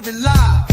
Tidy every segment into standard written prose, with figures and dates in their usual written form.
every live.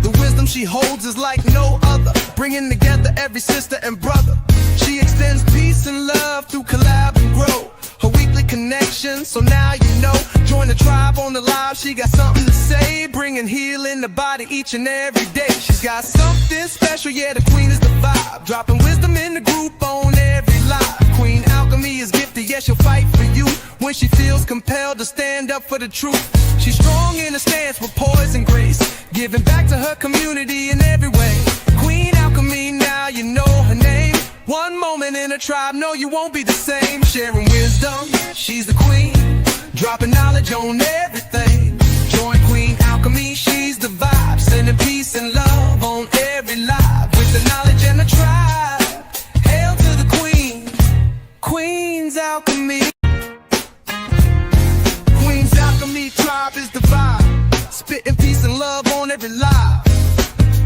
The wisdom she holds is like no other, bringing together every sister and brother. She extends peace and love through Collab Grow, her weekly connection, so now you know. Join the tribe on the live, she got something to say, bringing healing the body each and every day. She's got something special, yeah, the queen is the vibe, dropping wisdom in the group on every live. Queen Alchemy is gifted, yes, she'll fight for you when she feels compelled to stand up for the truth. She's strong in a stance with poise and grace, giving back to her community in every way. Queen Alchemy, now you know her name. One moment in a tribe, no, you won't be the same. Sharing wisdom, she's the queen, dropping knowledge on everything. Join Queen Alchemy, she's the vibe, sending peace and love on every live. With the knowledge and the tribe, hail to the queen, Queen's Alchemy. Queen's Alchemy tribe is the vibe, spitting peace and love on every live.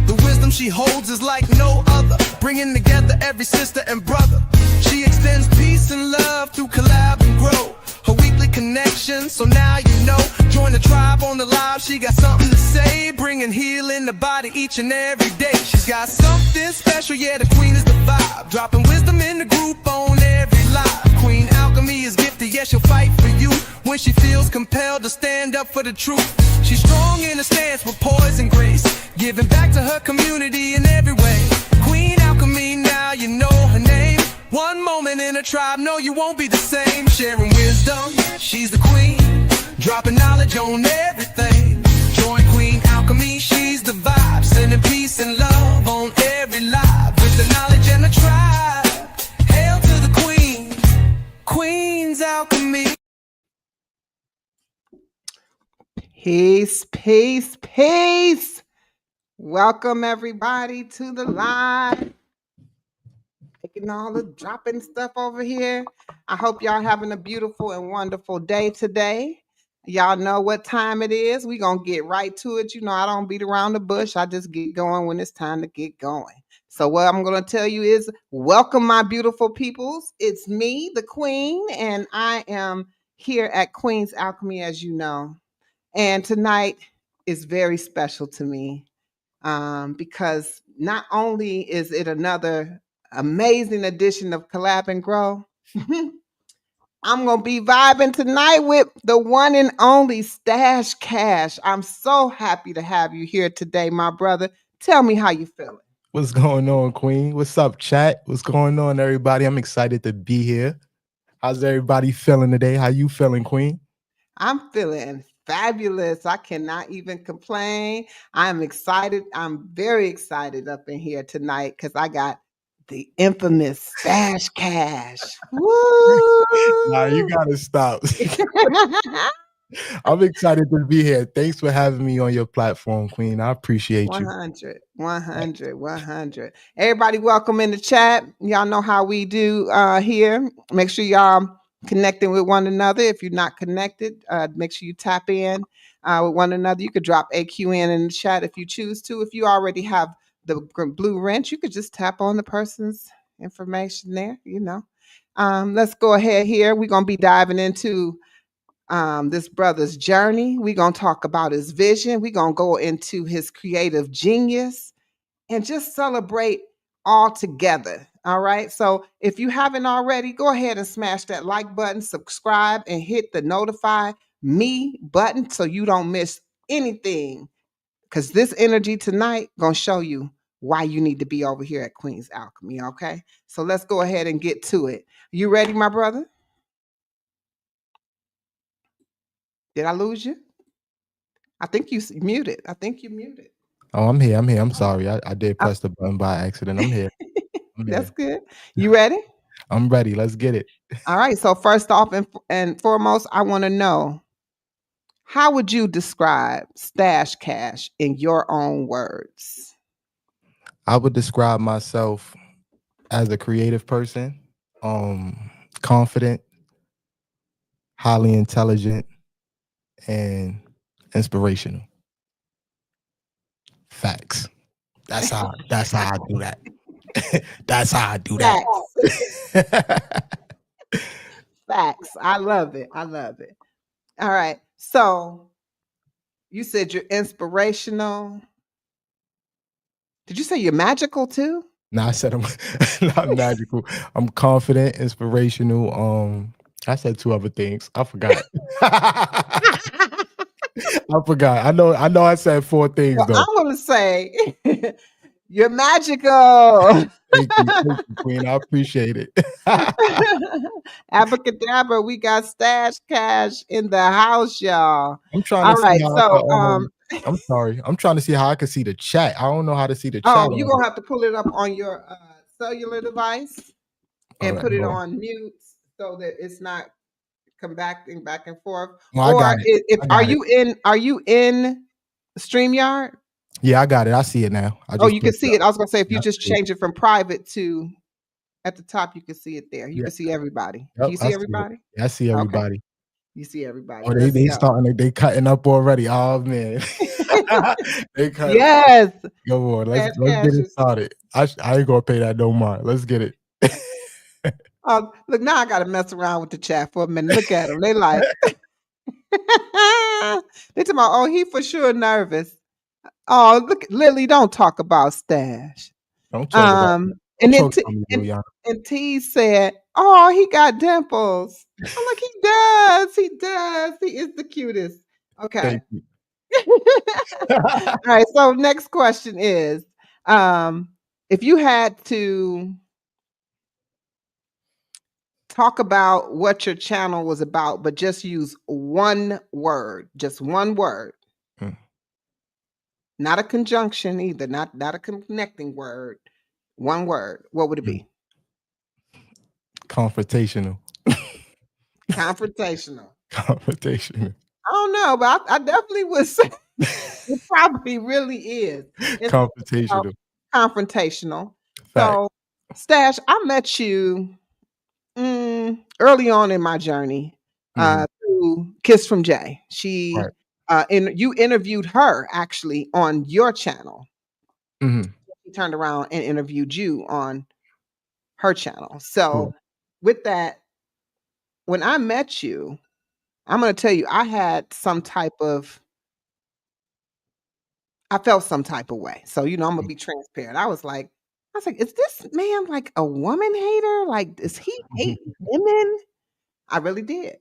The wisdom she holds is like no other, bringing together every sister and brother. She extends peace and love through Collab and Grow, her weekly connection, so now you know. Join the tribe on the live, she got something to say, bringing healing the body each and every day. She's got something special, yeah, the queen is the vibe, dropping wisdom in the group on every live. Queen Alchemy is gifted, yes, she'll fight for you when she feels compelled to stand up for the truth. She's strong in a stance with poise and grace, giving back to her community in every way. Queen Alchemy, now you know her name. One moment in a tribe, no, you won't be the same. Sharing wisdom, she's the queen, dropping knowledge on everything. Join Queen Alchemy, she's the vibe, sending peace and love on every live. With the knowledge and the tribe, hail to the queen, Queen's Alchemy. Peace, peace, peace. Welcome everybody to the live. Taking all the dropping stuff over here. I hope y'all having a beautiful and wonderful day today. Y'all know what time it is. We're going to get right to it. You know, I don't beat around the bush. I just get going when it's time to get going. So what I'm going to tell you is welcome, my beautiful peoples. It's me, the queen, and I am here at Queen's Alchemy, as you know. And tonight is very special to me because not only is it another amazing edition of Collab and Grow, I'm going to be vibing tonight with the one and only Stash Cash. I'm so happy to have you here today, my brother. Tell me how you feeling. What's going on, Queen? What's up, chat? What's going on, everybody? I'm excited to be here. How's everybody feeling today? How you feeling, Queen? I'm feeling fabulous. I cannot even complain. I'm excited. I'm very excited up in here tonight because I got the infamous Stash Cash. Woo! Nah, you gotta stop. I'm excited to be here. Thanks for having me on your platform, Queen. I appreciate you. 100. Everybody welcome in the chat. Y'all know how we do here. Make sure y'all connecting with one another. If you're not connected, make sure you tap in with one another. You could drop AQN in the chat if you choose to. If you already have the blue wrench, you could just tap on the person's information there, you know. Let's go ahead here. We're going to be diving into this brother's journey. We're going to talk about his vision. We're going to go into his creative genius and just celebrate all together. All right. So if you haven't already, go ahead and smash that like button, subscribe, and hit the notify me button so you don't miss anything. Because this energy tonight going to show you why you need to be over here at Queen's Alchemy. Okay. So let's go ahead and get to it. You ready, my brother? Did I lose you? I think you muted. Oh, I'm here. I'm sorry. I did press the button by accident. I'm here. That's good. You ready? I'm ready. Let's get it. All right. So first off and foremost, I want to know, how would you describe Stash Cash in your own words? I would describe myself as a creative person, confident, highly intelligent, and inspirational. Facts. That's how I do that. That's how I do that. Facts. I love it. All right. So You said you're inspirational. Did you say you're magical too? Nah, I said I'm not magical. I'm confident, inspirational. I said two other things. I forgot. I forgot. I know I said four things Well, I'm though. gonna say you're magical. Thank you, Queen. I appreciate it. Abracadabra, we got stash cash in the house, y'all. I'm trying All to see right, how I so I'm sorry. I'm trying to see how I can see the chat. I don't know how to see the chat you're on gonna here. have to pull it up on your cellular device All and right, put it hold on. on mute so that it's not combating back and forth. Oh, I Or got it. if I got it. are you in StreamYard? Yeah, I got it. I see it now. I Oh, just you can pulled it see up. it. I was gonna say if Yeah, you I just see it. change it from private to at the top, you can see it there. You Yeah. can see everybody. Do Yep, you I see see it. everybody? Yeah, I see Okay. everybody. You see everybody. Oh, Let's they go. starting they cutting up already. Oh man. They cut. Yes. Come on, Cash let's get cash it is started. I ain't gonna pay that no mind. Let's get it. look, now I gotta mess around with the chat for a minute. Look at them. They like they talking about, oh, he for sure nervous. Oh, look, Lily, don't talk about stash. Don't talk about me. And Don't then talk about me, Liliana. and T said, "Oh, he got dimples." I'm like, he does. He does. He is the cutest. Okay. Thank you. All right. So next question is, if you had to talk about what your channel was about, but just use one word, just one word, Mm, not a conjunction either, not a connecting word, one word, what would it mm. be? Confrontational. Confrontational. Confrontational. I don't know, but I definitely would say it probably really is. It's about Confrontational. confrontational. Fact. So, Stash, I met you early on in my journey Mhm. through Kiss from Jay. She Right. you interviewed her actually on your channel. Mhm. She turned around and interviewed you on her channel. Cool. So, with that, when I met you, I'm going to tell you, I felt some type of way. So, I'm gonna Mm, be transparent. I was like, is this man like a woman hater? Like, does he hate mhm. women? I really did.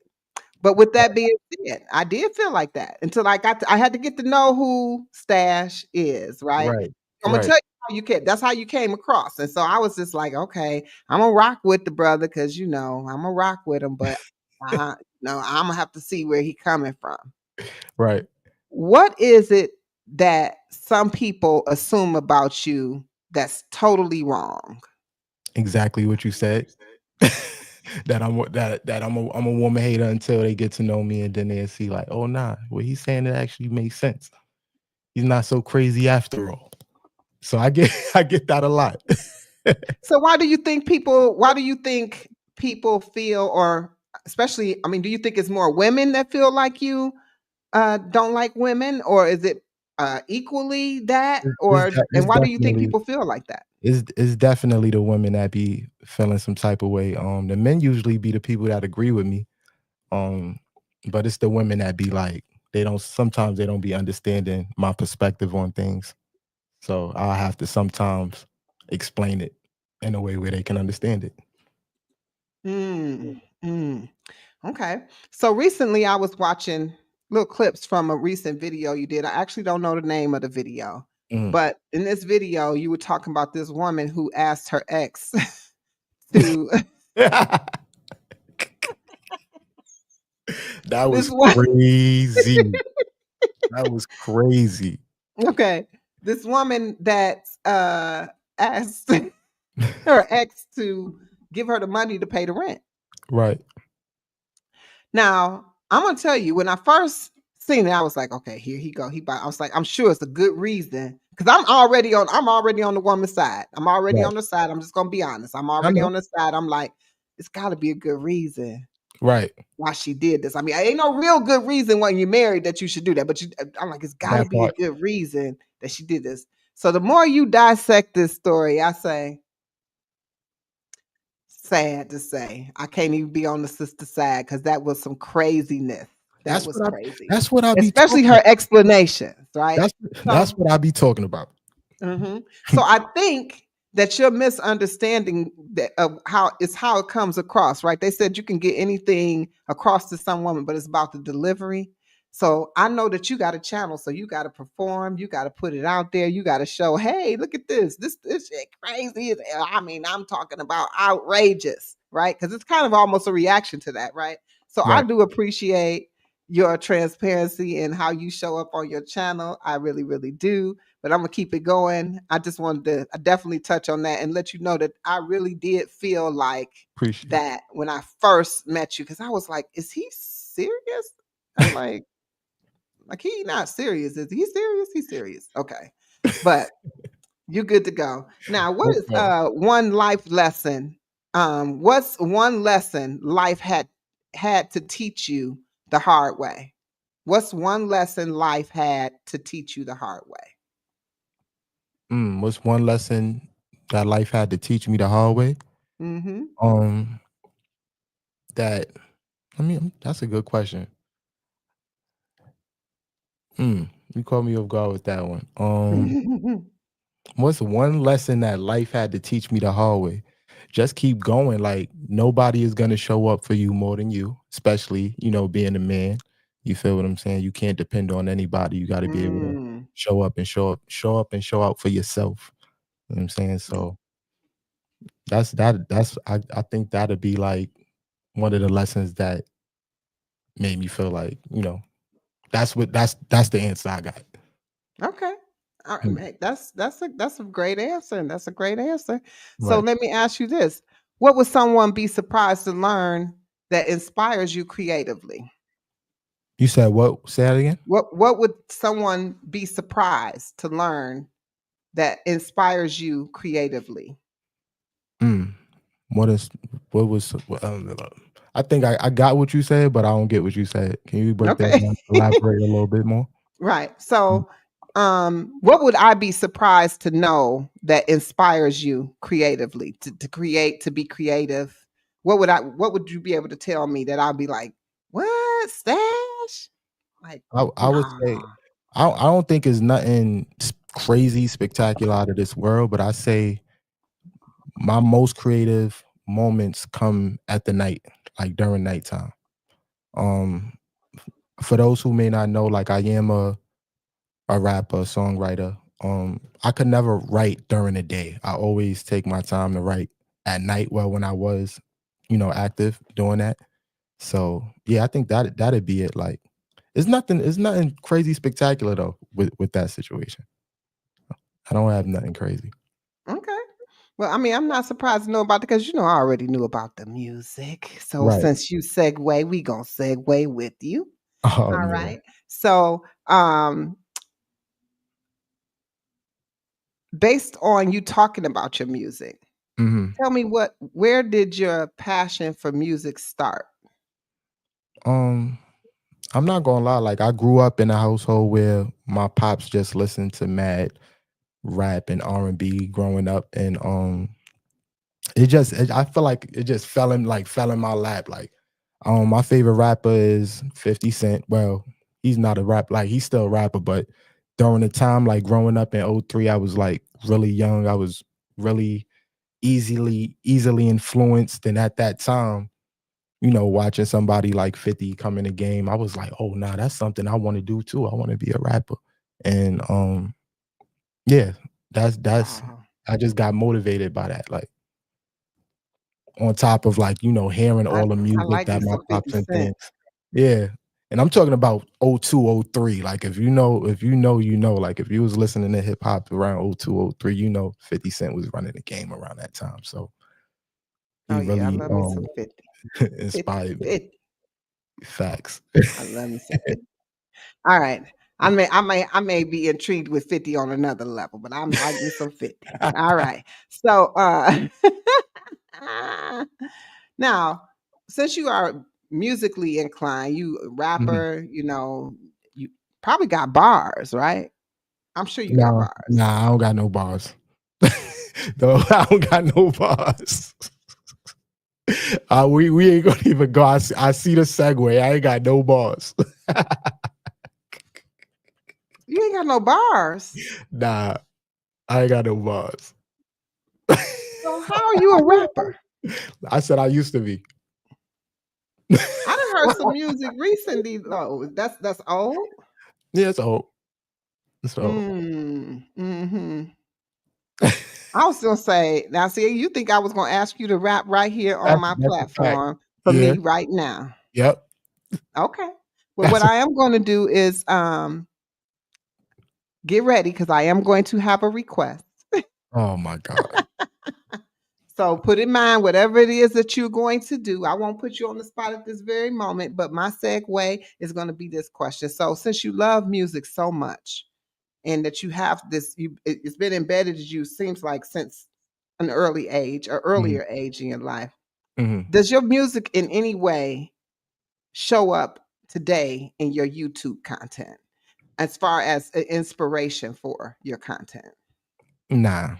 But with that being said, I did feel like that until I had to get to know who Stash is, right? Right. I'm gonna Right. tell you how that's how you came across. And so I was just like, okay, I'm gonna rock with the brother because I'm gonna rock with him, but I'm gonna have to see where he coming from. Right. What is it that some people assume about you that's totally wrong? Exactly what you said. I'm a woman hater until they get to know me and then they see like, oh nah, what he's saying it actually makes sense. He's not so crazy after all. So I get I get that a lot. So why do you think people feel, or especially, I mean, do you think it's more women that feel like you don't like women, or is it equally that, and It's why do you think definitely people feel like that? it's definitely the women that be feeling some type of way. The men usually be the people that agree with me. Um, but it's the women that be like, sometimes they don't be understanding my perspective on things. So I have to sometimes explain it in a way where they can understand it. Mm, mm. Okay. So recently I was watching little clips from a recent video you did. I actually don't know the name of the video, Mm. but in this video, you were talking about this woman who asked her ex to That this was one. crazy. That was crazy. Okay. This woman that asked her ex to give her the money to pay the rent. Right. Now, I'm gonna tell you, when I first seen it, I was like, okay, here he go. I was like, I'm sure it's a good reason. Because I'm already on the woman's side. I'm already Right. on the side. I'm just gonna be honest. I'm I already know. on the side. I'm like, it's gotta be a good reason Right. why she did this. I mean, ain't no real good reason when you're married that you should do that. But I'm like, it's gotta That be a part. good reason that she did this. So the more you dissect this story, I say, sad to say, I can't even be on the sister side because that was some craziness. That That's was what I crazy. that's what I be Especially talking her about. explanations, right? That's So what I be talking about. So I think that your misunderstanding that of how it comes across, right? They said you can get anything across to some woman, but it's about the delivery. So I know that you got a channel, so you got to perform, you got to put it out there, you got to show, hey, look at this, this shit crazy. I mean, I'm talking about outrageous, right? Because it's kind of almost a reaction to that, right? So I Right. do appreciate your transparency and how you show up on your channel. I really, really do, but I'm gonna keep it going. I just wanted to definitely touch on that and let you know that I really did feel like Appreciate that when I first met you, because I was like, is he serious? I'm like he not serious. Is he serious? He's serious. Okay. But you're good to go. Now, what no is problem. one life lesson? What's one lesson life had to teach you the hard way? What's one lesson life had to teach you the hard way? What's one lesson that life had to teach me the hard way? Mm-hmm. Um, that I mean, that's a good question. You caught me off guard with that one. What's one lesson that life had to teach me the hard way? Just keep going. Like nobody is gonna show up for you more than you, especially, being a man. You feel what I'm saying? You can't depend on anybody. You gotta be able to Mm. show up and show up and show out for yourself. You know what I'm saying? So I think that'd be like one of the lessons that made me feel like, that's the answer I got. Okay. All right, Mm, man, that's a great answer, and that's a great answer. So right. let me ask you this: what would someone be surprised to learn that inspires you creatively? You said what? Say that again? What would someone be surprised to learn that inspires you creatively? Mm. What is what was what, I think I got what you said, but I don't get what you said. Can you break that Okay. down, elaborate a little bit more? Right. Mm. So, what would I be surprised to know that inspires you creatively to create, to be creative? What would you be able to tell me that I'll be like, what stash? Like, I would say nah. I don't think it's nothing crazy spectacular out of this world, but I say my most creative moments come at the night, like during nighttime. Um, for those who may not know, like I am a rapper, songwriter. I could never write during the day. I always take my time to write at night. Well, when I was, active doing that. So yeah, I think that'd be it. Like, it's nothing crazy spectacular though with that situation. I don't have nothing crazy. Okay. Well, I mean, I'm not surprised to know about it because I already knew about the music. So Right. since you segue, we gonna segue with you. Oh All man. right. So, based on you talking about your music, hmm tell me where did your passion for music start? Um, I'm not gonna lie. Like I grew up in a household where my pops just listened to mad rap and R&B growing up, and I feel like it just fell in my lap. Like, my favorite rapper is 50 Cent. Well, he's not a rap, like he's still a rapper, but during the time, like growing up in '03, I was like really young. I was really easily influenced. And at that time, watching somebody like 50 come in the game, I was like, oh nah, that's something I want to do too. I want to be a rapper. And yeah, that's Wow. I just got motivated by that. Like on top of like, hearing I all the I music like me that my some 50 pops and Cent. things. Yeah. And I'm talking about '02, '03. Like like if you was listening to hip hop around '02, '03, 50 Cent was running the game around that time. So Oh, he yeah, I really love me some 50. 50, inspired me. 50. Facts. I love me some 50. All right. I may be intrigued with 50 on another level, but I'm like me some 50. All right. So, now, since you are musically inclined, you a Mhm. rapper, you probably got bars, right? I'm sure you got Nah, bars. nah, I don't got no bars. No, I don't got no bars. We ain't gonna even go. I see the segue. I ain't got no bars. You ain't got no bars. Nah, I ain't got no bars. So how are you a rapper? I said I used to be. I done heard some music recently though. That's old. Yeah, it's old. It's old. Mm-hmm. I was gonna say, now see, you think I was gonna ask you to rap right here on my That's a fact. platform for Yeah. me right now. Yep. Okay. Well, what That's a, I am gonna do is get ready because I am going to have a request. oh my God. So put in mind whatever it is that you're going to do. I won't put you on the spot at this very moment, but my segue is going to be this question. So since you love music so much and that you have this, it's been embedded in you, seems like since an early age or Mhm, earlier age in your life, mhm. does your music in any way show up today in your YouTube content as far as inspiration for your content? Nah,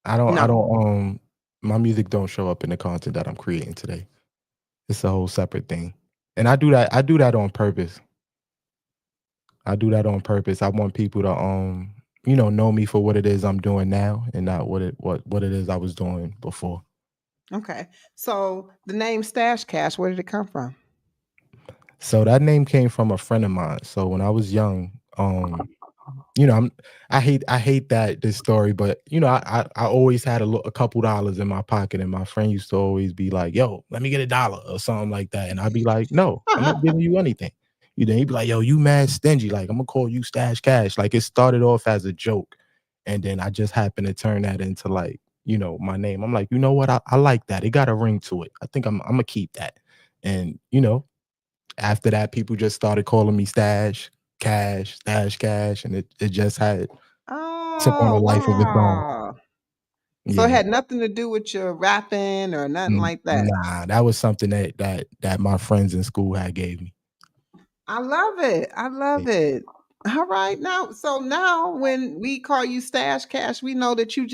I No. don't. My music don't show up in the content that I'm creating today. It's a whole separate thing, and I do that. I do that on purpose. I do that on purpose. I want people to know me for what it is I'm doing now, and not what it is I was doing before. Okay. So the name Stash Cash, where did it come from? So that name came from a friend of mine. So when I was young, you know, I hate that this story, but I always had a couple dollars in my pocket, and my friend used to always be like, "Yo, let me get $1 or something like that," and I'd be like, "No, I'm not giving you anything." Then he'd be like, "Yo, you mad stingy? Like I'm gonna call you Stash Cash." Like it started off as a joke, and then I just happened to turn that into like my name. I'm like, you know what? I like that. It got a ring to it. I think I'm gonna keep that, and after that, people just started calling me Stash Cash, and it just had took on a Oh, life of its own. wow. So it Yeah. had nothing to do with your rapping or nothing like that. Nah, that was something that my friends in school had gave me. I love it. I Yeah, love it. All right. Now when we call you Stash Cash, we know that you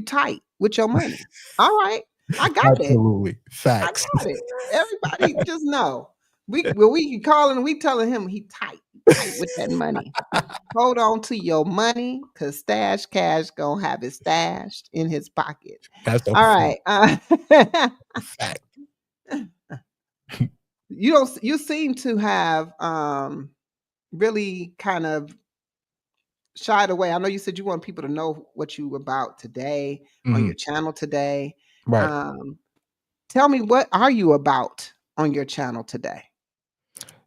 tight with your money. All right. I got it. absolutely. I Facts. got it. Everybody just know. We can call him, we telling him he tight with that money. Hold on to your money because Stash Cash gonna have it stashed in his pocket. That's a All fact. right. Fact. You seem to have really kind of shied away. I know you said you want people to know what you about today on Mhm. your channel today. Right. Um, tell me, what are you about on your channel today?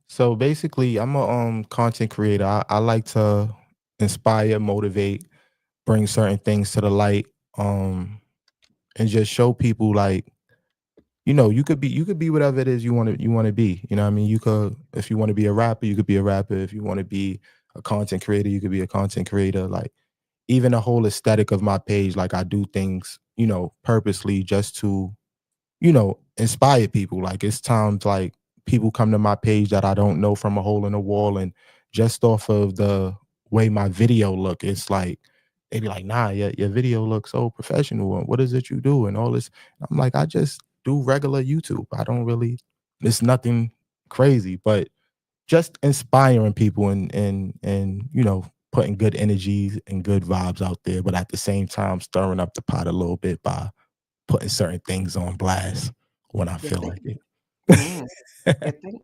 So basically, I'm a content creator. I like to inspire, motivate, bring certain things to the light, and just show people like you could be whatever it is you want to be. You know what I mean? You could, if you want to be a rapper, you could be a rapper. If you want to be a content creator, you could be a content creator. Like even the whole aesthetic of my page, like I do things, purposely just to inspire people. Like it's times like people come to my page that I don't know from a hole in the wall, and just off of the way my video look, it's like they be like, "Nah, your video looks so professional. And what is it you do?" And all this. I'm like, I just do regular YouTube. I don't really. It's nothing crazy, but just inspiring people and putting good energies and good vibes out there, but at the same time stirring up the pot a little bit by putting certain things on blast when I You feel think? like it. Mm, you think?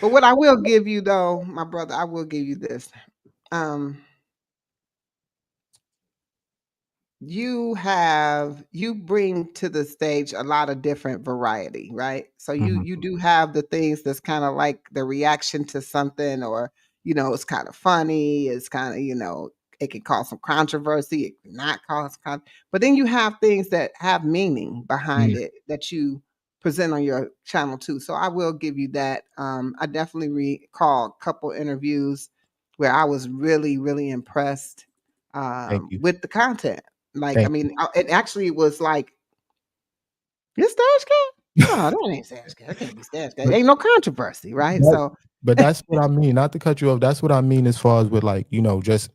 But what I will give you though, my brother, I will give you this. Um, you bring to the stage a lot of different variety, right? So you Mhm. you do have the things that's kind of like the reaction to something, or it's kind of funny, it's kind of it can cause some controversy, it can not cause but then you have things that have meaning behind Yeah, it that you present on your channel too. So I will give you that. I definitely recall a couple interviews where I was really really impressed thank you. with the content. Like, I Thank you. mean, it actually was like, "This Stash Cat? No, that ain't Stash Cat. That can't be Stash Cat." But Ain't no controversy, right? that So, but that's what I mean, not to cut you off, that's what I mean as far as with, like, just,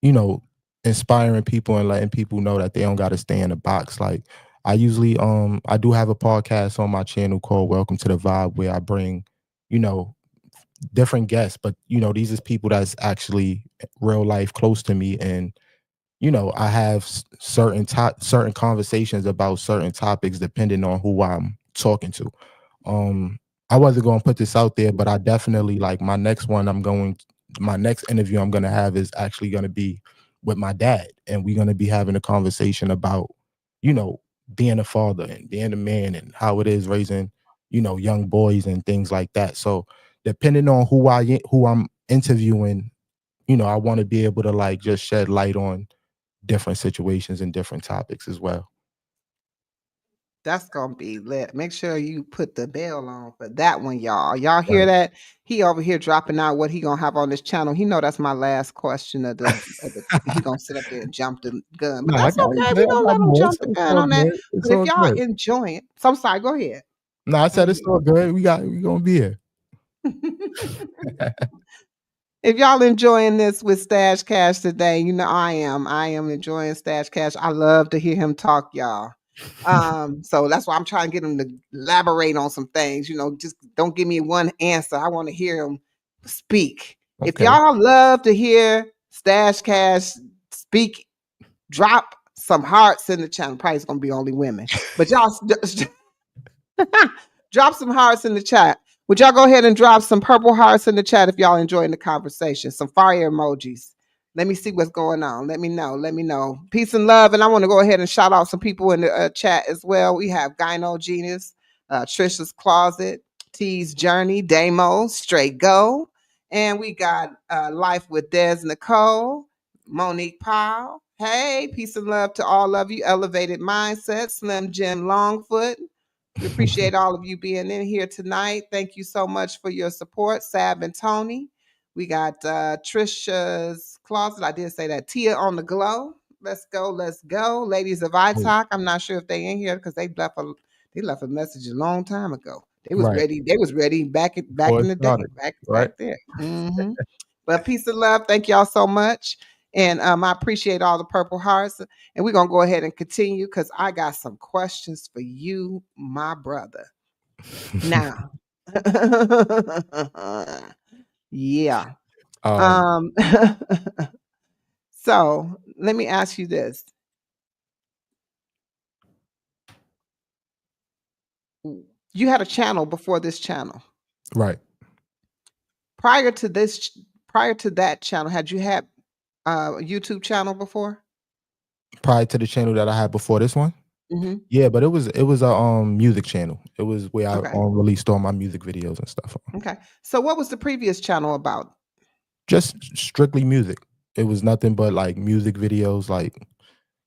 you know, inspiring people and letting people know that they don't gotta stay in a box. Like, I usually I do have a podcast on my channel called Welcome to the Vibe where I bring, you know, different guests, but these is people that's actually real life close to me, and I have certain conversations about certain topics depending on who I'm talking to. Um, I wasn't going to put this out there, but I definitely like my next interview I'm going to have is actually going to be with my dad, and we're going to be having a conversation about, you know, being a father and being a man and how it is raising, young boys and things like that. So depending on who I'm interviewing, I want to be able to like just shed light on different situations and different topics as well. That's gonna be lit. Make sure you put the bell on for that one, y'all. Y'all hear Right. that? He over here dropping out what he gonna have on this channel. He know that's my last question he gonna sit up there and jump the gun. But No, I that's got okay. it, man. We I gonna got let him more. jump It's, the it's gun all on that. good. It's But if all y'all good. enjoying, so I'm sorry, go ahead. No, I Go said it's all good. We gonna be here. ahead. If y'all enjoying this with Stash Cash today, you know I am. I am enjoying Stash Cash. I love to hear him talk, y'all. So that's why I'm trying to get him to elaborate on some things. Just don't give me one answer. I want to hear him speak. If Okay. y'all love to hear Stash Cash speak, drop some hearts in the channel. Probably it's gonna be only women, but y'all drop some hearts in the chat. Would y'all go ahead and drop some purple hearts in the chat if y'all enjoying the conversation? Some fire emojis. Let me see what's going on. Let me know. Let me know. Peace and love. And I want to go ahead and shout out some people in the chat as well. We have Gyno Genius, Trisha's Closet, T's Journey, Damo, Straight Go. And we got Life with Des Nicole, Monique Powell. Hey, peace and love to all of you. Elevated Mindset, Slim Jim Longfoot. We appreciate all of you being in here tonight. Thank you so much for your support, Sab and Tony. We got Trisha's Closet. I did say that. Tia on the Glow. Let's go, let's go. Ladies of Oh, iTalk. I'm not sure if they in here because they left a message a long time ago. They was right. ready. They was ready back Before in it the day, started. Right. back there. But peace and love. Thank y'all so much. And I appreciate all the purple hearts. And we're going to go ahead and continue because I got some questions for you, my brother. Now, yeah. um, Um, so let me ask you this. You had a channel before this channel. right. Prior to that channel, had you had a YouTube channel before? Prior to the channel that I had before this one. Mm-hmm. Yeah, but it was a music channel. It was where I Okay. released all my music videos and stuff. Okay. So what was the previous channel about? Just strictly music. It was nothing but like music videos. Like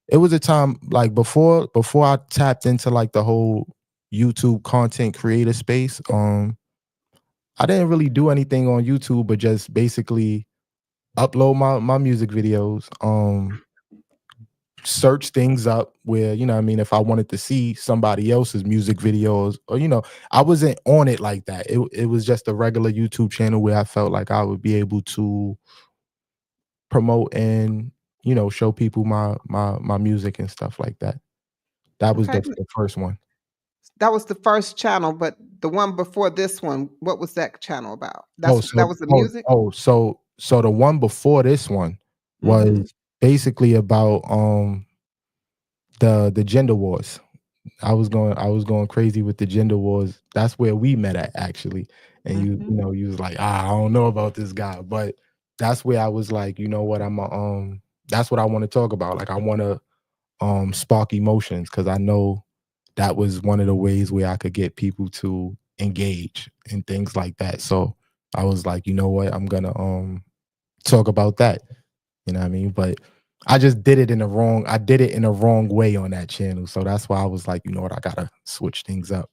it was a time like before I tapped into like the whole YouTube content creator space. I didn't really do anything on YouTube, but just basically upload my music videos. Search things up where, what I mean, if I wanted to see somebody else's music videos or, I wasn't on it like that. It was just a regular YouTube channel where I felt like I would be able to promote and, show people my music and stuff like that. That was Okay. the first one. That was the first channel, but the one before this one, what was that channel about? Oh, That so was the music? so the one before this one Mhm. was basically about the gender wars. I was going crazy with the gender wars. That's where we met at actually. And Mhm. you was like, I don't know about this guy. But that's where I was like, you know what, that's what I want to talk about. Like I want to spark emotions because I know that was one of the ways where I could get people to engage and things like that. So I was like, you know what, I'm gonna talk about that. You know what I mean? But I just did it in the wrong. I did it in the wrong way on that channel. So that's why I was like, you know what, I gotta switch things up.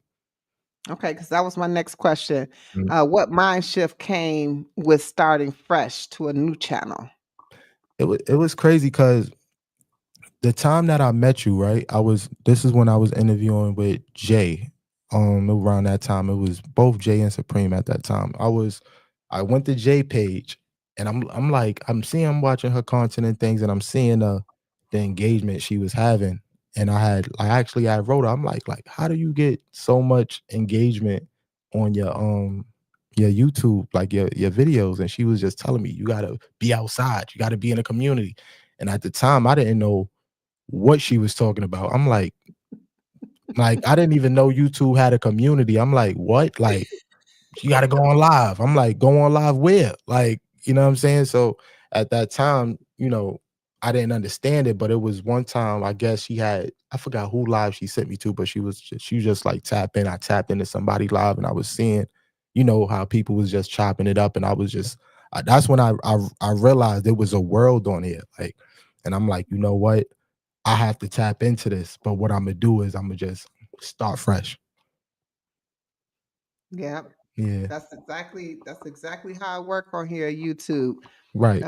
Okay, because that was my next question. Mm. What mind shift came with starting fresh to a new channel? It was crazy because the time that I met you, right? This is when I was interviewing with Jay. Around that time, it was both Jay and Supreme at that time. I went to Jay page and I'm like, I'm watching her content and things, and I'm seeing the engagement she was having. and I wrote her. I'm like, how do you get so much engagement on your YouTube, like your videos? And she was just telling me, you gotta be outside, you gotta be in a community. And at the time, I didn't know what she was talking about. I'm like I didn't even know YouTube had a community. I'm like, what? Like, you gotta go on live. I'm like, go on live where? Like, you know what I'm saying? So at that time, I didn't understand it, but it was one time, I guess I forgot who live she sent me to, but she was just like tap in. I tapped into somebody live and I was seeing, how people was just chopping it up. And I was just that's when I realized there was a world on here. Like, and I'm like, you know what? I have to tap into this. But what I'm gonna do is I'm gonna just start fresh. Yeah. Yeah. That's exactly how I work on here at YouTube. Right.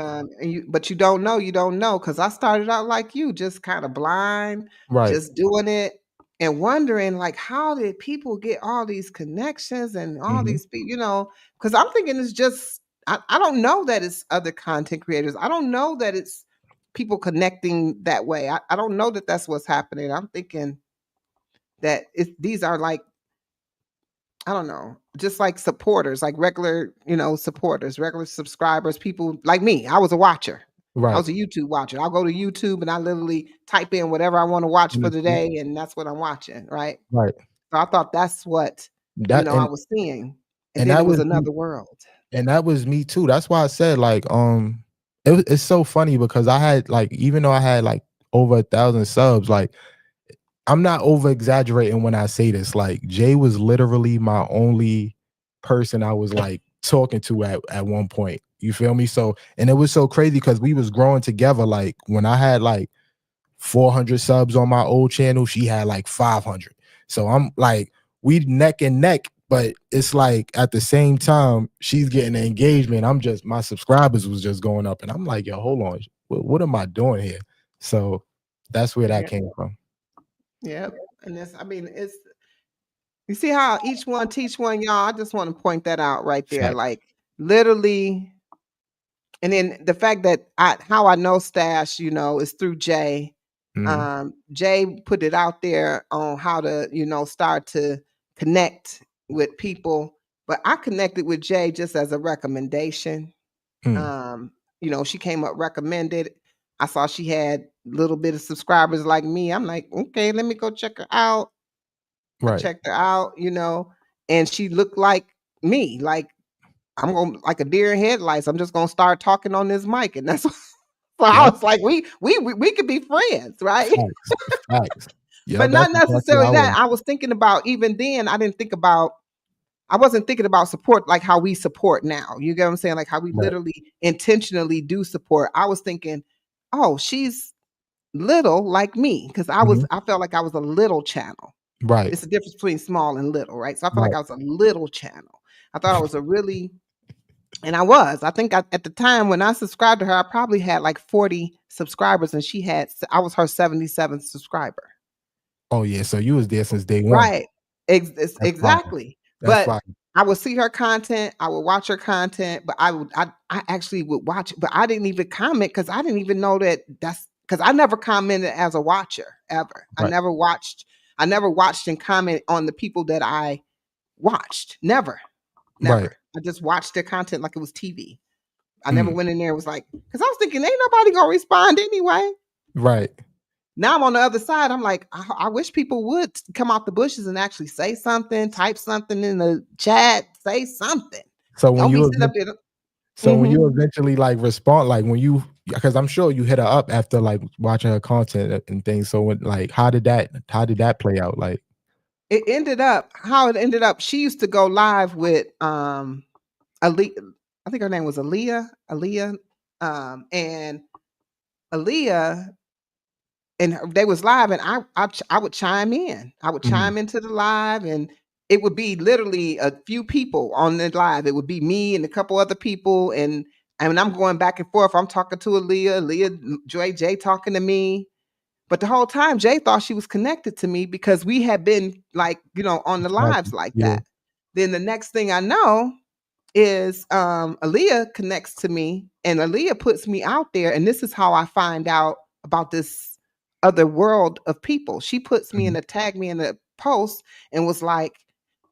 But you don't know, because I started out like you, just kind of blind, Right. just doing it and wondering like, how did people get all these connections and all Hmm. these people? Because I'm thinking it's just I don't know that it's other content creators. I don't know that it's people connecting that way. I don't know that that's what's happening. I'm thinking that these are like, I don't know, just like supporters, like regular supporters, regular subscribers, people like me. I was a watcher. I Right. was a YouTube watcher. I'll go to YouTube and I literally type in whatever I want to watch for the Mhm. day, and that's what I'm watching, right? Right. So I thought that's what That I was seeing. And and then it that was was me another world. and that was me too. That's why I said like it's so funny because I had like even though I had like over 1,000 subs, like I'm not over exaggerating when I say this. Like Jay was literally my only person I was like talking to at one point. You feel me? So and it was so crazy because we was growing together. Like when I had like 400 subs on my old channel, she had like 500. So I'm like, we neck and neck, but it's like at the same time, she's getting the engagement. My subscribers was just going up. And I'm like, yo, hold on. What am I doing here? So that's where that Yeah. came from. Yeah. And it's you see how each one teach one, y'all. I just want to point that out right there. Fact. Like literally. And then the fact that how I know Stash is through Jay. Mhm. Jay put it out there on how to start to connect with people. But I connected with Jay just as a recommendation. Mm. She came up recommended. I saw she had a little bit of subscribers like me. I'm like, okay, let me go check her out. I Right. checked her out, and she looked like me. Like I'm gonna like a deer in headlights. I'm just gonna start talking on this mic, and that's so I Yep. was like, we could be friends, right? Facts. Facts. But Yep. That's not exactly how necessarily I that. was. I was thinking about even then. I wasn't thinking about support like how we support now. You get what I'm saying? Like how we Right. literally intentionally do support. I was thinking, oh, she's little like me because Mhm. I felt like I was a little channel. Right. It's the difference between small and little, right? So I felt like Right. I was a little channel. I thought I was a really And I was. I think at the time when I subscribed to her, I probably had like 40 subscribers, and I was her 77th subscriber. Oh yeah. So you was there since day one. Right. That's fire. Exactly. That's But fire. I would see her content, I would watch her content, but I actually would watch, but I didn't even comment because I didn't even know that's because I never commented as a watcher ever. Right. I never watched and comment on the people that I watched. Never. Right. Never. I just watched their content like it was TV. I never Mm. went in there and was like, because I was thinking, ain't nobody gonna respond anyway. Right. Now I'm on the other side. I'm like, I wish people would come out the bushes and actually say something, type something in the chat, say something. So when Don't be you sitting up there. So when you Mhm. eventually like respond, like when you, because I'm sure you hit her up after like watching her content and things. So when like, how did that play out? Like, How it ended up, she used to go live with Ali, I think her name was Aaliyah. And Aaliyah they was live, and I would chime in. I would mhm, chime into the live, and it would be literally a few people on the live. It would be me and a couple other people, and I'm going back and forth. I'm talking to Aaliyah, Joy J talking to me. But the whole time, Jay thought she was connected to me because we had been like on the lives exactly. like Yeah. that. Then the next thing I know is Aaliyah connects to me, and Aaliyah puts me out there, and this is how I find out about this other world of people. She puts me in Mhm. a tag me in a post and was like,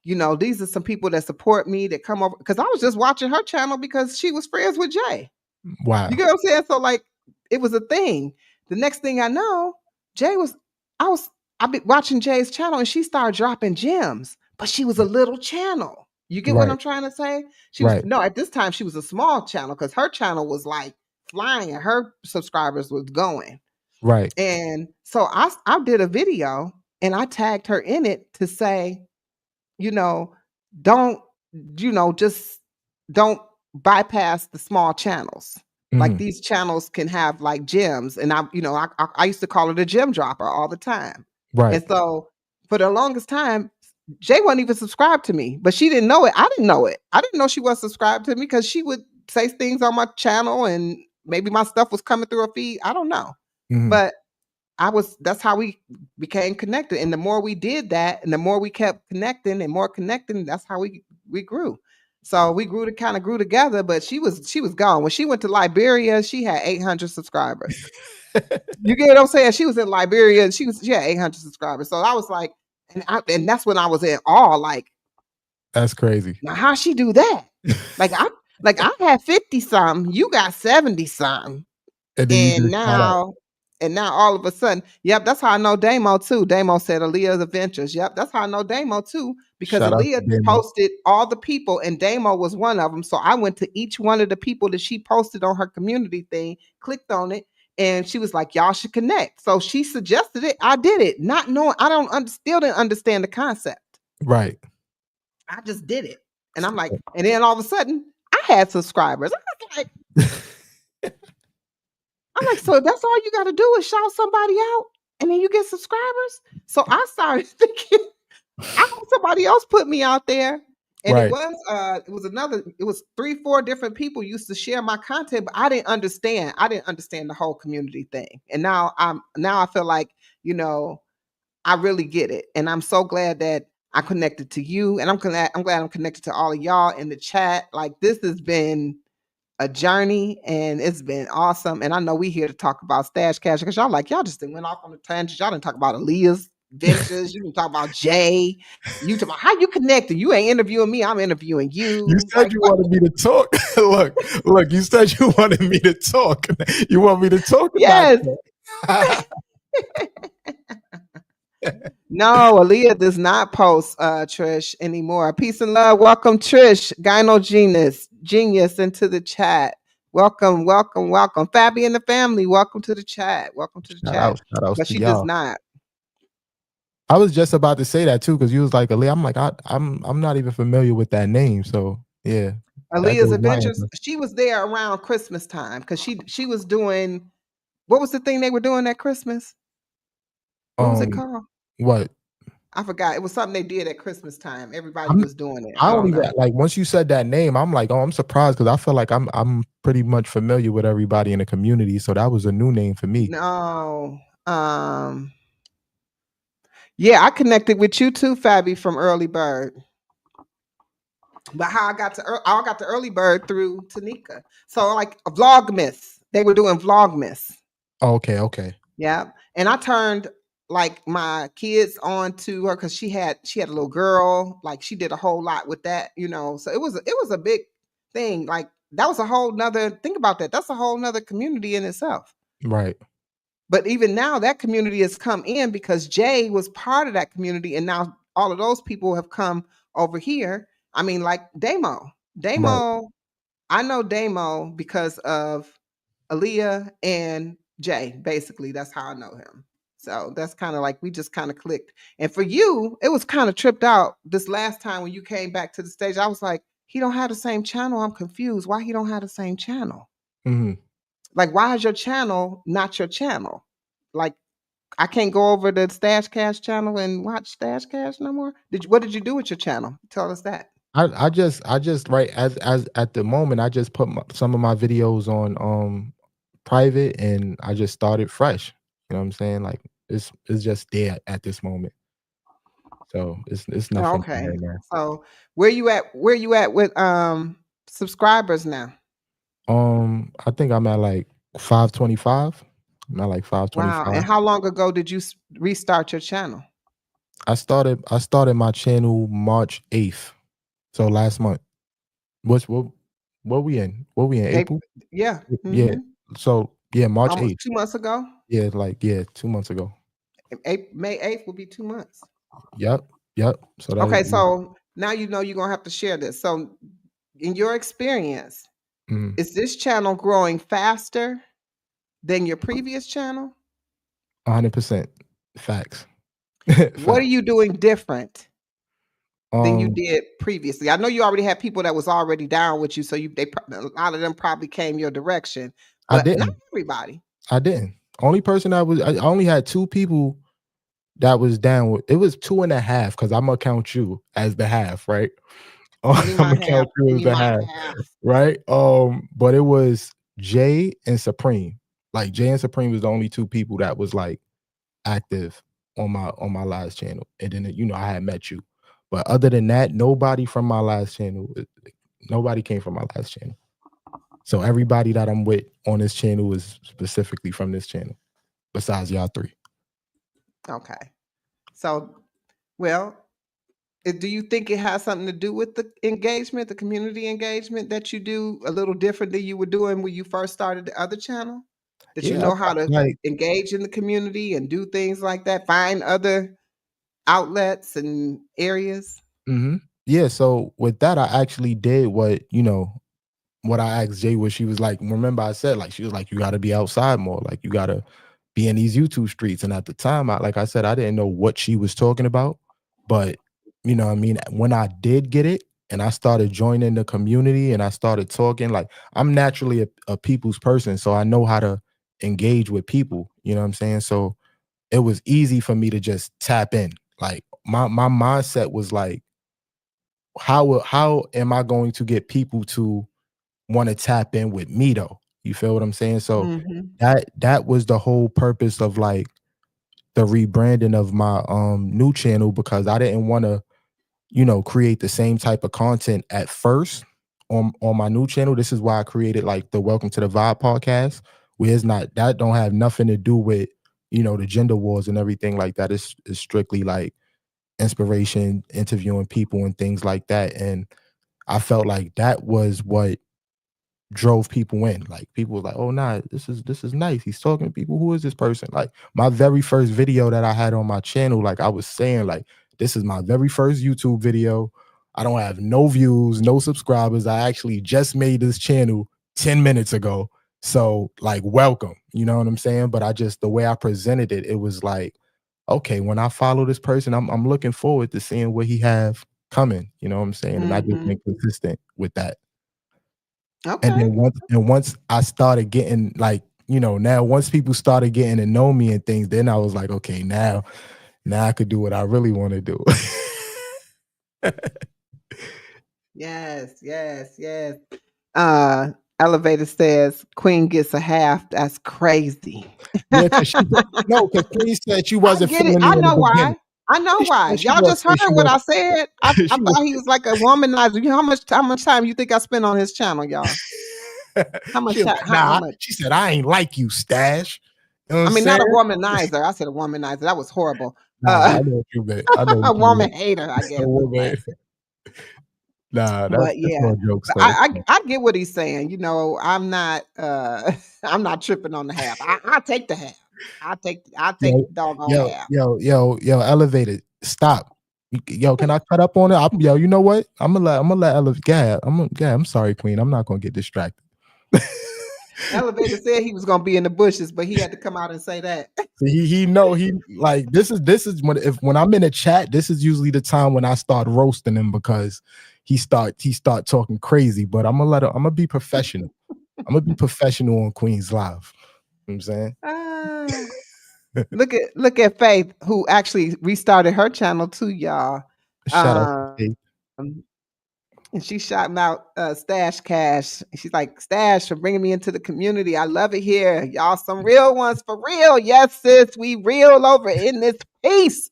these are some people that support me that come over because I was just watching her channel because she was friends with Jay. You Wow. get what I'm saying? So like it was a thing. The next thing I know, Jay was I was I've been watching Jay's channel and she started dropping gems, but she was a little channel. You get what Right. I'm trying to say? She was Right. no, at this time she was a small channel because her channel was like flying and her subscribers was going. Right. And so I did a video and I tagged her in it to say, you know, don't, just don't bypass the small channels. Like Mhm. these channels can have like gems. And I used to call it a gem dropper all the time. Right. And so for the longest time, Jay wasn't even subscribed to me, but she didn't know it. I didn't know it. I didn't know she was subscribed to me because she would say things on my channel and maybe my stuff was coming through her feed. I don't know. Mhm. But that's how we became connected. And the more we did that and the more we kept connecting and more connecting, that's how we grew. So we grew together, but she was gone. When she went to Liberia, she had 800 subscribers. You get what I'm saying? She was in Liberia and she had 800 subscribers. So I was like, and that's when I was in awe, like, That's crazy. now how she do that? Like I had 50 something, you got 70 something. And then you And just shot up. now all of a sudden, yep, that's how I know Damo too. Damo said Aaliyah's Adventures. Yep, that's how I know Damo too, because Shout out to Aaliyah Damo. posted all the people and Damo was one of them. So I went to each one of the people that she posted on her community thing, clicked on it, and she was like, y'all should connect. So she suggested it. I did it, not knowing still didn't understand the concept. Right. I just did it. And I'm like, and then all of a sudden, I had subscribers. I was like, so that's all you got to do is shout somebody out and then you get subscribers. So I started thinking, I hope somebody else put me out there. And Right. it was 3-4 different people used to share my content, but I didn't understand. I didn't understand the whole community thing. And now I feel like, I really get it. And I'm so glad that I connected to you. And I'm glad I'm connected to all of y'all in the chat. Like this has been a journey and it's been awesome. And I know we here to talk about Stash Cash because y'all just went off on a tangent. Y'all didn't talk about Aaliyah's ventures. You didn't talk about Jay. You talk about how you connected. You ain't interviewing me. I'm interviewing You you. said Like you what? wanted me to talk. Look, you said you wanted me to talk. You want me to talk about Yes. that? No, Aaliyah does not post Trish anymore. Peace and love. Welcome, Trish, Gyno Genius into the chat. Welcome, welcome, welcome. Fabi and the family, welcome to the chat. Welcome to the chat. Shout outs But to she does y'all. not. I was just about to say that too, because you was like, Ali, I'm like, I'm not even familiar with that name. So yeah, that Aaliyah's goes my Adventures, answer. she was there around Christmas time because she was doing, what was the thing they were doing at Christmas? What was it Um, called? what? I forgot. It was something they did at Christmas time. Everybody I'm was doing it. I I don't don't even know. like once you said that name, I'm like, oh, I'm surprised because I feel like I'm pretty much familiar with everybody in the community. So that was a new name for me. No. Yeah, I connected with you too, Fabi, from Early Bird. But how I got to Early Bird through Tanika. So like a Vlogmas. They were doing Vlogmas. Oh, okay. Yeah. And I turned like my kids on to her because she had a little girl. Like she did a whole lot with that. So it was a big thing. Like that was a whole nother think about that. That's a whole nother community in itself. Right. But even now that community has come in because Jay was part of that community. And now all of those people have come over here. I mean, like Damo. Right. Damo, I know Damo because of Aaliyah and Jay. Basically, that's how I know him. So that's kind of like we just kind of clicked. And for you, it was kind of tripped out this last time when you came back to the stage. I was like, he don't have the same channel. I'm confused. Why he don't have the same channel? Hmm. Like, why is your channel not your channel? Like, I can't go over the Stash Cash channel and watch Stash Cash no more. What did you do with your channel? Tell us that. I just right as at the moment I just put some of my videos on private and I just started fresh. You know what I'm saying? Like it's just there at this moment. So it's Oh, nothing okay. right now. So where you at? Where you at with subscribers now? I think I'm at like 525. I'm at like Wow. 525. And how long ago did you restart your channel? I started my channel March 8th. So last month. What's what we in? What we in? April. April? Yeah. Yeah. So yeah, March Almost 8th. 2 months ago. Yeah, like yeah, 2 months ago. May 8th will be 2 months. Yep. Yep. So that Okay, so now you know you're gonna have to share this. So, in your experience, mhm, is this channel growing faster than your previous channel? 100% facts. What are Facts. you doing different than you Um, did previously? I know you already had people that was already down with you, so a lot of them probably came your direction, I but not didn't. everybody. I didn't. Only person I only had two people that was down with it was two and a half because I'm gonna count you as the half, right? Give me I'm my gonna half. count you Give as me the my half, half. right? But it was Jay and Supreme. Like Jay and Supreme was the only two people that was like active on my last channel, and then I had met you, but other than that, nobody from my last channel, nobody came from my last channel. So everybody that I'm with on this channel is specifically from this channel, besides y'all three. Okay. So, well, do you think it has something to do with the engagement, the community engagement that you do a little different than you were doing when you first started the other channel? That you Yeah, know how to like engage in the community and do things like that, find other outlets and areas? mhm. Yeah. So with that, I actually did what I asked Jay was she was like, remember I said like she was like, you gotta be outside more, like you gotta be in these YouTube streets. And at the time, like I said, I didn't know what she was talking about. But what I mean, when I did get it and I started joining the community and I started talking, like I'm naturally a people's person. So I know how to engage with people, you know what I'm saying? So it was easy for me to just tap in. Like my mindset was like, how am I going to get people to want to tap in with me though? You feel what I'm saying? So Mhm. that was the whole purpose of like the rebranding of my new channel because I didn't want to, create the same type of content at first on my new channel. This is why I created like the Welcome to the Vibe podcast, where it's not that don't have nothing to do with, the gender wars and everything like that. It's strictly like inspiration, interviewing people and things like that. And I felt like that was what drove people in. Like people was like, "Oh nah, this is nice. He's talking to people. Who is this person?" Like my very first video that I had on my channel, like I was saying, like this is my very first YouTube video. I don't have no views, no subscribers. I actually just made this channel 10 minutes ago. So like welcome, you know what I'm saying? But I just the way I presented it, it was like, okay, when I follow this person, I'm looking forward to seeing what he have coming, you know what I'm saying? And I just been Mhm. consistent with that. And Okay. then once I started getting like, now once people started getting to know me and things, then I was like, okay, now I could do what I really want to do. Yes, yes, yes. Uh, Elevator says Queen gets a half. That's crazy. Yeah, because no, because Queen said she I wasn't get it. feeling me I in the know beginning. why. I know She why. said she Y'all was just heard she what was I said. I she was thought he was like a womanizer. You know how much time you think I spend on his channel, y'all? How much she was time? like, How nah. much? She said, I ain't like you, Stash. You know what I I'm mean, not a saying? womanizer. I said a womanizer. That was horrible. Nah, I know what you meant. I know A what you woman meant. hater, I A guess. Is woman. classic. Nah, But that's yeah, all jokes but though. It's fine. I get what he's saying. You know, I'm not I'm not tripping on the half. I take the half. I take Yo, the doggone half. yo, elevated. Stop. Yo, can I cut up on it? Yo, you know what? I'm gonna let Elevated. I'm sorry, Queen. I'm not gonna get distracted. Elevator said he was gonna be in the bushes, but he had to come out and say that. He know he like this is when I'm in a chat, this is usually the time when I start roasting him because he start talking crazy. But I'm gonna be professional. I'm gonna be professional on Queen's Live. You know what I'm saying? Ah, look at Faith, who actually restarted her channel too, y'all. Shout out to Um, Faith. and she shouting out Stash Cash. She's like, Stash for bringing me into the community. I love it here. Y'all some real ones for real. Yes, sis, we real over in this piece.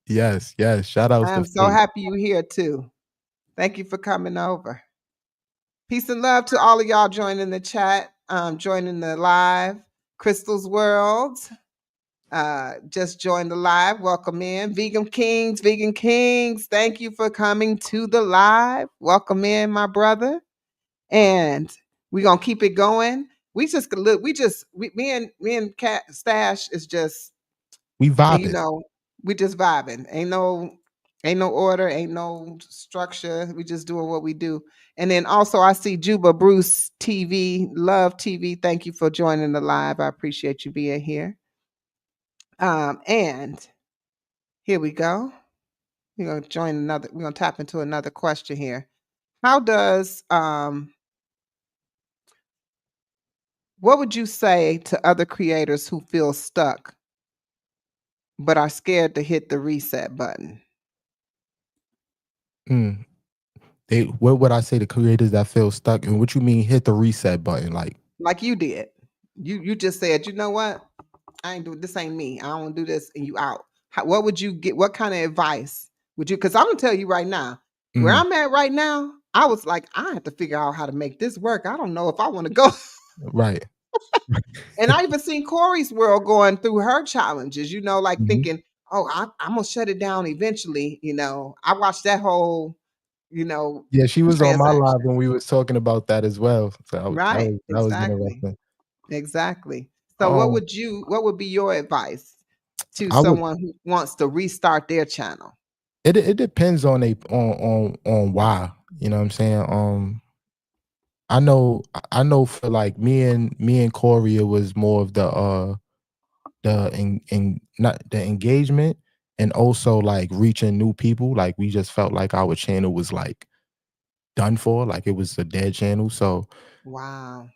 Yes, yes. Shout outs to I'm so Faith. happy you here too. Thank you for coming over. Peace and love to all of y'all joining the chat, joining the live. Crystal's World just joined the live. Welcome in. Vegan Kings, Vegan Kings. Thank you for coming to the live. Welcome in, my brother. And we're gonna keep it going. Me and Cat Stash is just, We you vibing. know, we just vibing. Ain't no order, ain't no structure. We just doing what we do. And then also I see Juba Bruce TV, Love TV. Thank you for joining the live. I appreciate you being here. And here we go. We're gonna tap into another question here. How does what would you say to other creators who feel stuck but are scared to hit the reset button? Mm. What would I say to creators that feel stuck? And what you mean hit the reset button? Like you did. You just said, you know what? I ain't doing this, ain't me. I don't want to do this, and you out. What would you get? What kind of advice would you? Because I'm gonna tell you right now, where Mhm. I'm at right now, I was like, I have to figure out how to make this work. I don't know if I want to go. Right. And I even seen Corey's world going through her challenges, like Mhm. thinking, oh, I'm gonna shut it down eventually. I watched that whole, Yeah, she was on my live transaction. when we was talking about that as well. So that Right. was that was Exactly. interesting. Exactly. So Um, what would be your advice to I would. someone who wants to restart their channel? It depends on why. You know what I'm saying? I know for like me and Corey, it was more of the not the engagement, and also like reaching new people. Like we just felt like our channel was like done for, like it was a dead channel. So Wow.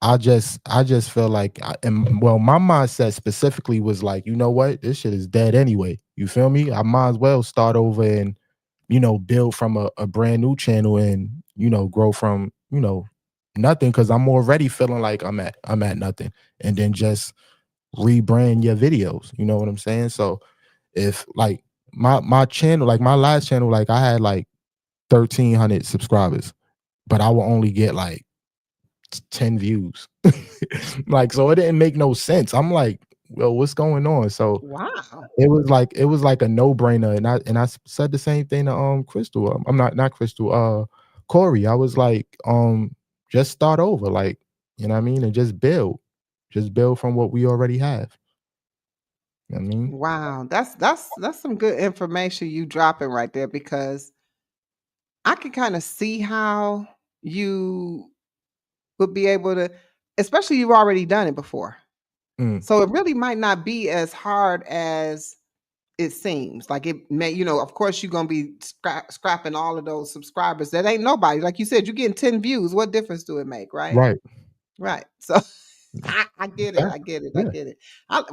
I just feel like and well, my mindset specifically was like, you know what, this shit is dead anyway. You feel me? I might as well start over and build from a brand new channel, and grow from nothing, because I'm already feeling like I'm at nothing, and then just rebrand your videos. You know what I'm saying? So if like my channel, like my last channel, like I had like 1,300 subscribers, but I will only get like 10 views. Like, so it didn't make no sense. I'm like, well, what's going on? So Wow. it was like a no-brainer. And I said the same thing to Crystal. I'm not Crystal, Corey. I was like, just start over, like, you know what I mean, and just build. Just build from what we already have. You know what I mean? Wow. That's some good information you dropping right there, because I can kind of see how you would be able to, especially you've already done it before. Mm, So it really might not be as hard as it seems. Like it may, of course you're gonna be scrapping all of those subscribers. That ain't nobody. Like you said, you're getting 10 views. What difference do it make, right? right. Right. So I get it. I Exactly. get it. I Yeah. get it.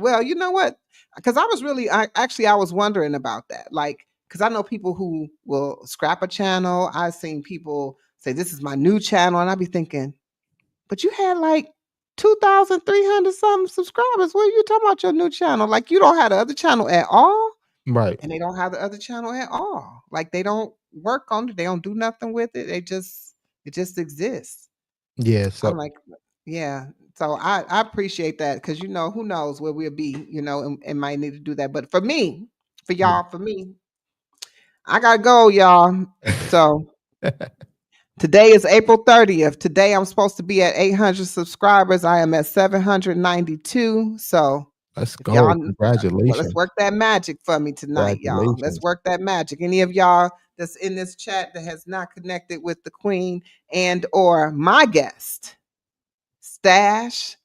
Well, you know what? Because I was wondering about that. Like, because I know people who will scrap a channel. I've seen people say, this is my new channel. And I'd be thinking, but you had like 2,300 something subscribers. What are you talking about your new channel? Like, you don't have the other channel at all. Right. And they don't have the other channel at all. Like, they don't work on it. They don't do nothing with it. It just exists. Yeah. I'm So like, yeah. So I appreciate that, because who knows where we'll be, and might need to do that. But yeah. for me, I gotta go, y'all. So today is April 30th. Today I'm supposed to be at 800 subscribers. I am at 792. So Let's if y'all, go. well, let's Congratulations. work that magic for me tonight, y'all. Let's Congratulations. work that magic. Any of y'all that's in this chat that has not connected with the queen and or my guest, Stash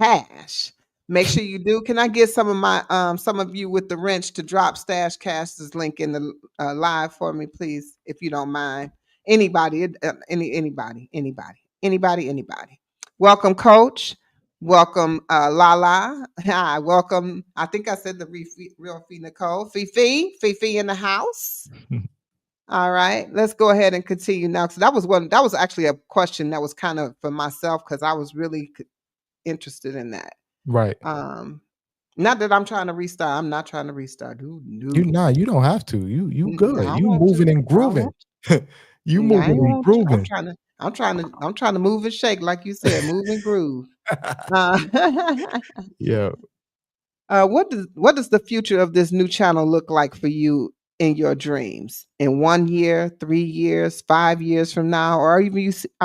Cash. Make sure you do. Can I get some of you with the wrench to drop Stash Cash's link in the live for me, please, if you don't mind. Anybody, anybody. Welcome, Coach. Welcome, Lala. Hi, welcome. I think I said the real Fee Nicole. Fifi in the house. All right, let's go ahead and continue now. So that was actually a question that was kind of for myself, because I was really interested in that. Right. Um, Not that I'm trying to restart. I'm not trying to restart. Ooh, You no. nah, you don't have to. You I good. don't You want to. moving and I don't grooving. want You to. I moving ain't and want to. grooving. I'm trying to move and shake, like you said, move and groove. Uh, Yeah. what does the future of this new channel look like for you in your dreams? In 1 year, 3 years, 5 years from now, or are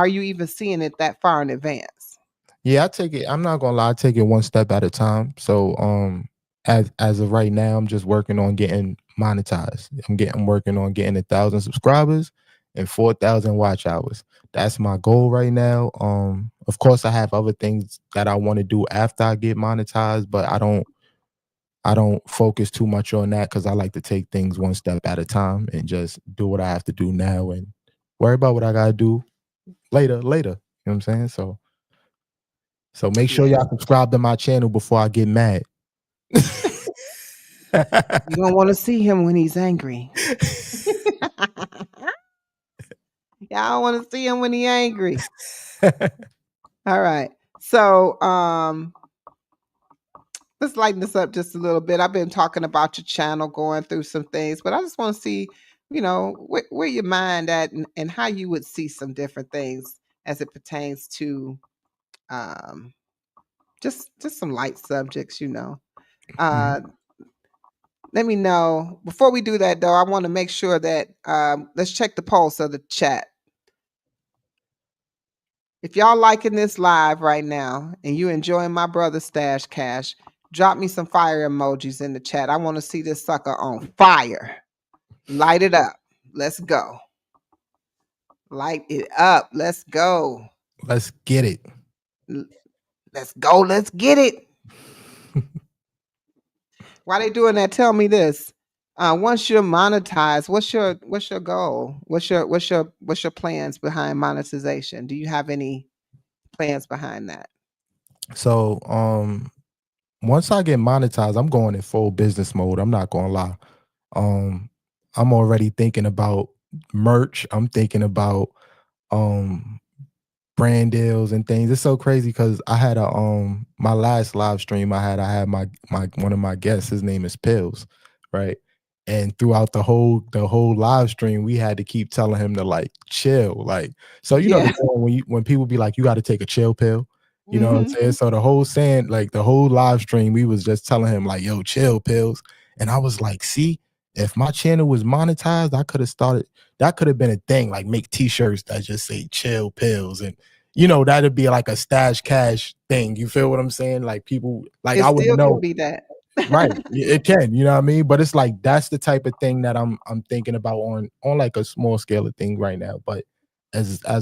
you even seeing it that far in advance? Yeah, I take it. I'm not gonna lie, I take it one step at a time. So as of right now, I'm just working on getting monetized. I'm working on getting 1,000 subscribers and 4,000 watch hours. That's my goal right now. Of course I have other things that I want to do after I get monetized, but I don't focus too much on that because I like to take things one step at a time and just do what I have to do now and worry about what I gotta do later. You know what I'm saying? So make sure Yeah. y'all subscribe to my channel before I get mad. You don't want to see him when he's angry. Y'all want to see him when he's angry. All right. So, let's lighten this up just a little bit. I've been talking about your channel, going through some things, but I just want to see, where your mind at and how you would see some different things as it pertains to um, just some light subjects. Mhm. Uh, Let me know. Before we do that, though, I want to make sure that let's check the pulse of the chat. If y'all liking this live right now and you enjoying my brother Stash Cash, drop me some fire emojis in the chat. I want to see this sucker on fire. Light it up. Let's go. Light it up. Let's go. Let's get it. Let's go. Let's get it. While they doing that, tell me this. Once you're monetized, what's your goal? What's your plans behind monetization? Do you have any plans behind that? So once I get monetized, I'm going in full business mode. I'm not gonna lie. Um I'm already thinking about merch. I'm thinking about um brand deals and things. It's so crazy because I had a my last live stream I had my one of my guests, his name is Pills, right? And throughout the whole live stream, we had to keep telling him to like chill. Like, so you know the Yeah. saying when people be like, you got to take a chill pill. You know what I'm Hmm. saying? So the whole saying, like the whole live stream, we was just telling him, like, yo, chill pills. And I was like, see, if my channel was monetized, I could have started, that could have been a thing, like make t-shirts that just say chill pills and that'd be like a stash cash thing. You feel what I'm saying? Like people, like It I would still can know, be that. right? It can, you know what I mean? But it's like that's the type of thing that I'm thinking about on like a small scale of thing right now. But as I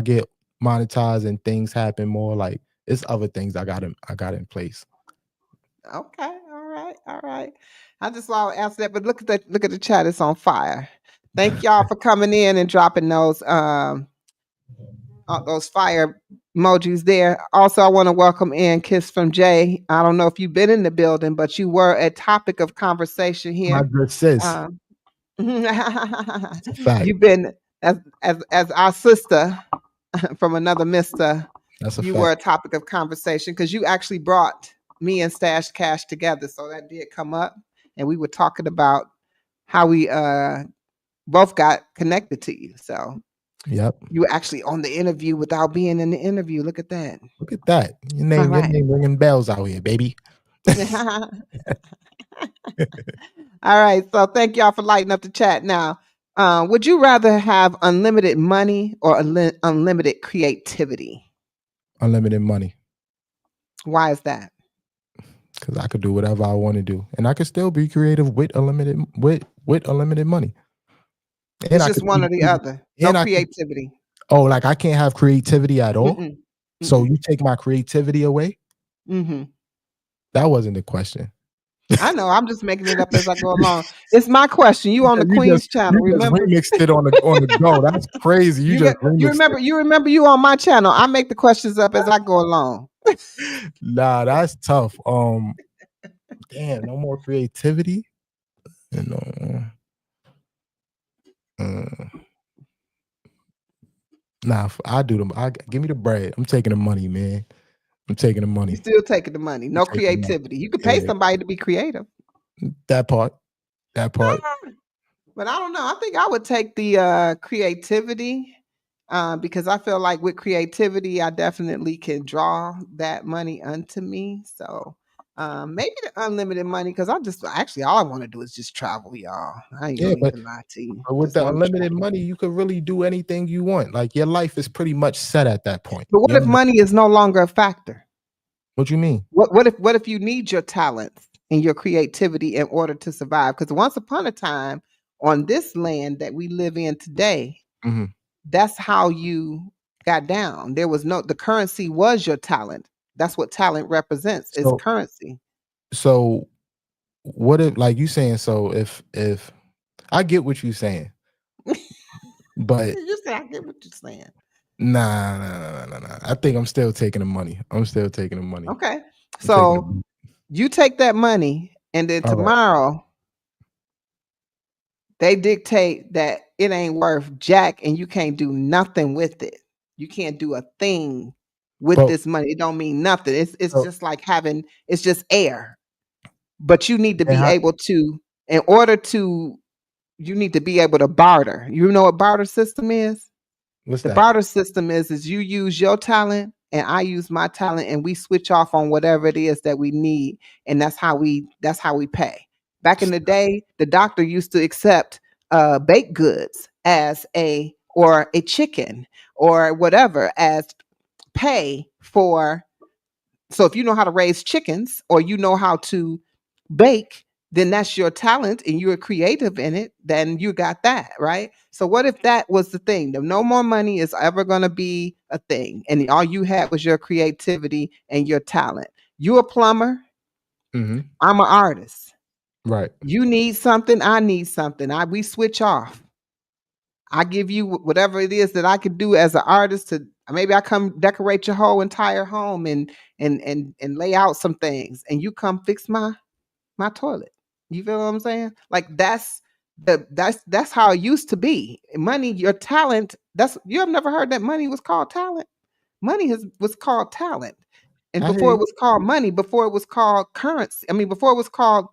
get monetized and things happen more, like it's other things I got in place. Okay, all right, all right. I just want to answer that, but look at the chat, it's on fire. Thank y'all for coming in and dropping those fire emojis there. Also, I want to welcome in Kiss from Jay. I don't know if you've been in the building, but you were a topic of conversation My here. good sis. Um, It's a fact. you've been as our sister from another mister. That's a You were fact. a topic of conversation because you actually brought me and Stash Cash together. So that did come up, and we were talking about how we both got connected to you. So Yep. you were actually on the interview without being in the interview. Look at that. Look at that. Your All name, your right. name ringing bells out here, baby. All right. So thank y'all for lighting up the chat. Now, would you rather have unlimited money or unlimited creativity? Unlimited money. Why is that? Because I could do whatever I want to do, and I could still be creative with unlimited money. And It's I just could one or the other. No and I could. creativity. Oh, like I can't have creativity at all. Mm-mm. So Mm-mm. you take my creativity away? Mm-hmm. That wasn't the question. I know. I'm just making it up as I go along. It's my question. You on Yeah, the Queen's channel, you just remember? remixed it on the go. That's crazy. You just You remixed remember? You remember? You on my channel. I make the questions up as I go along. it. Nah, that's tough. Damn, no more creativity. You know, uh, nah, I do them. Give me the bread. I'm taking the money, man. I'm taking the You money. still taking the money. I'm No taking the money. creativity. You could pay Yeah, somebody to be creative. that part. That part. But I don't know. I think I would take the creativity. because I feel like with creativity, I definitely can draw that money unto me. So maybe the unlimited money, because actually all I want to do is just travel, y'all. I ain't Yeah, gonna but even lie to you. with Just the want to unlimited travel. money, you could really do anything you want. Like your life is pretty much set at that point. But what You if know money is no longer a factor? what you mean? What if you need your talents and your creativity in order to survive? Because once upon a time on this land that we live in today, Mhm. that's how you got down. There was the currency was your talent. That's what talent represents, is So currency. so what if, like you saying, so if I get what you saying, but You say I get what you're saying. nah. I think I'm still taking the money. I'm still taking the money. Okay. I'm taking the So money. you take that money and then All right. tomorrow they dictate that it ain't worth jack and you can't do nothing with it. You can't do a thing with But this money. It don't mean nothing. It's so just like it's just air. But you need to and be how, able to, in order to, you need to be able to barter. You know what barter system is? what's The that? barter system is you use your talent and I use my talent and we switch off on whatever it is that we need, and that's how we pay. Back in the day, the doctor used to accept baked goods as a chicken or whatever as pay for. So if you know how to raise chickens or you know how to bake, then that's your talent and you're creative in it, then you got that, right? So what if that was the thing? No more money is ever going to be a thing and all you had was your creativity and your talent. You a plumber, Mhm. I'm an artist. Right. You need something, I need something. We switch off. I give you whatever it is that I could do as an artist to maybe I come decorate your whole entire home and lay out some things and you come fix my toilet. You feel what I'm saying? Like that's how it used to be. Money, your talent, that's you have never heard that money was called talent. Was called talent. And I hear before it you. was called money, before it was called currency. I mean, before it was called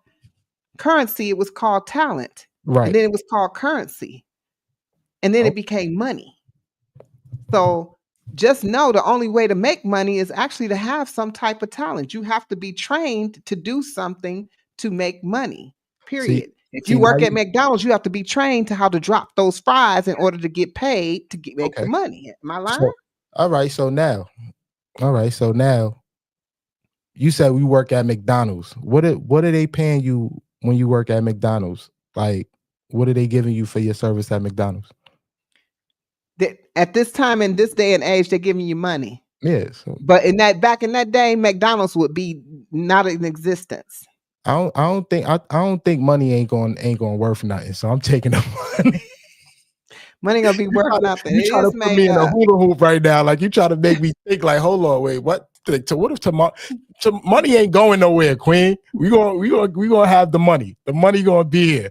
currency, it was called talent. And Right. then it was called currency. And then Oh, it became money. So just know the only way to make money is actually to have some type of talent. You have to be trained to do something to make money. see Period. If you see now work you at McDonald's, you have to be trained to how to drop those fries in order to get paid to make the okay. money. Am I lying? So all right, so now all right, so now you said we work at McDonald's. What are they paying you when you work at McDonald's? Like, what are they giving you for your service at McDonald's? That at this time in this day and age, they're giving you money. Yeah, so But back in that day, McDonald's would be not in existence. I don't think money ain't going worth nothing. So I'm taking the money. Money gonna be You worth try to nothing. you It try to is put me made in a up. hula hoop right now. Like you try to make me think like, hold on, wait, what? What if tomorrow money ain't going nowhere, Queen? We gonna have the money. The money gonna be here.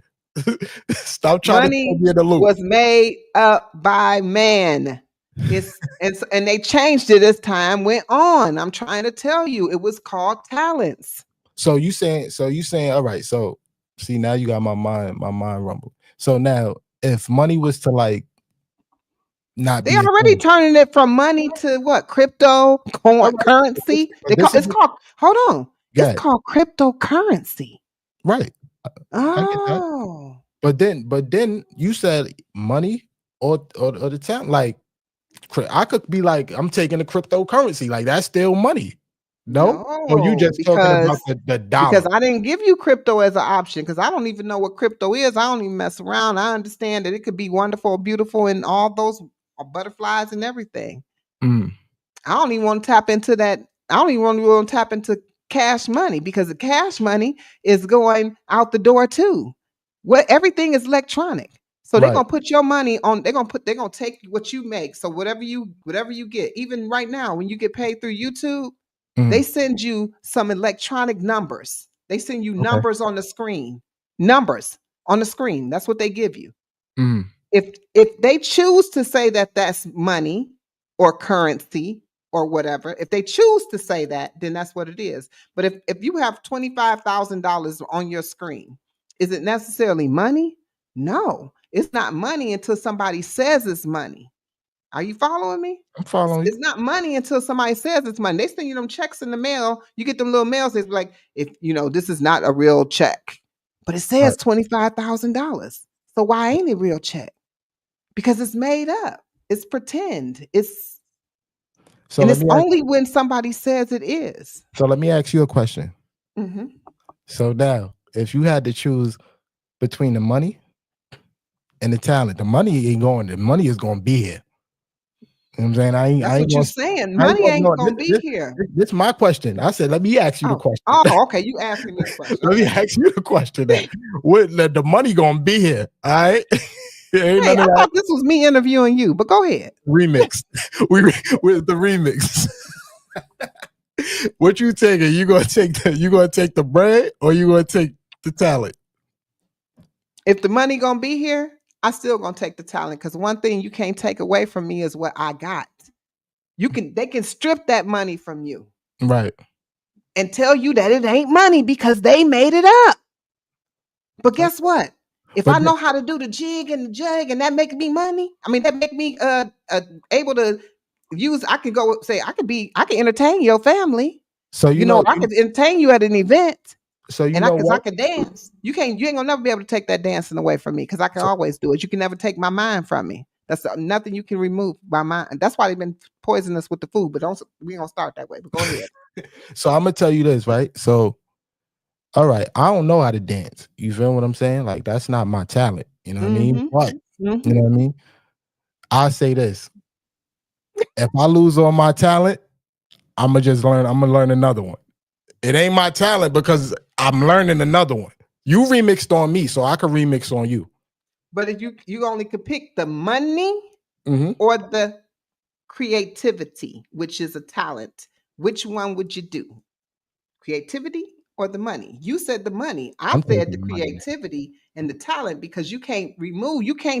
Stop trying to throw Money me in the loop. was made up by man. And they changed it as time went on. I'm trying to tell you, it was called talents. So you saying all right, so see now you got my mind rumble. So now if money was to like not They be a already thing. turning it from money to what? Crypto All right, currency. but this is It's called hold on. It's yeah, called cryptocurrency. right. I get that. Oh. But then you said money or the talent. Like I could be like, I'm taking the cryptocurrency. Like that's still money. No? Or you No, just talking about the because dollar. I didn't give you crypto as an option because I don't even know what crypto is. I don't even mess around. I understand that it could be wonderful, beautiful, and all those butterflies and everything. Mm, I don't even want to tap into that. I don't even want to tap into cash money because the cash money is going out the door too. What everything is electronic. So they're right. gonna put your money on, they're gonna take what you make. So whatever you get, even right now, when you get paid through YouTube, they Mm, send you some electronic numbers. They send you okay. numbers on the screen. Numbers on the screen. That's what they give you. Mm, If they choose to say that that's money or currency or whatever, if they choose to say that, then that's what it is. But if you have $25,000 on your screen, is it necessarily money? No, it's not money until somebody says it's money. Are you following me? I'm following you. It's not money until somebody says it's money. They send you them checks in the mail. You get them little mails. It's like, if you know, this is not a real check, but it Right. says $25,000. So why ain't it a real check? Because it's made up. It's pretend. So And let it's me ask, only when somebody says it is. so let me ask you a question. Mhm. So now, if you had to choose between the money and the talent, the money ain't going. The money is going to be here. You know what I'm saying? I That's ain't what you're going. saying. I ain't Money going. ain't No, gonna be here. this my question. I said, let me ask you the Oh, question. okay. You asking me the question. Let me Okay. ask you the question. That what the money going to be here? All right. Ain't Hey, none I of that thought this was me interviewing you, but go ahead. remix. we with the remix. What you taking? You gonna take the bread or you gonna take the talent? If the money gonna be here, I still gonna take the talent, because one thing you can't take away from me is what I got. They can strip that money from you Right. and tell you that it ain't money because they made it up. But guess what? If I But know how to do the jig and the jug, and that make me money, I mean that make me able to use. I can go say I can entertain your family. so You know, I could entertain you at an event. you And know I what? can dance. You ain't gonna never be able to take that dancing away from me, because I can So, always do it. You can never take my mind from me. That's nothing you can remove my mind. That's why they've been poisoning us with the food. But we don't start that way. But go ahead. so I'm gonna tell you this, right? So, all right, I don't know how to dance. You feel what I'm saying? Like that's not my talent. You know what I mean? Mm-hmm. But you Mm-hmm. know what I mean? I say this: if I lose all my talent, I'm gonna learn another one. It ain't my talent because I'm learning another one. You remixed on me, so I can remix on you. But if you only could pick the money Mm-hmm. or the creativity, which is a talent, which one would you do? Creativity or the money? You said the money. I I'm said the taking money. creativity and the talent, because you can't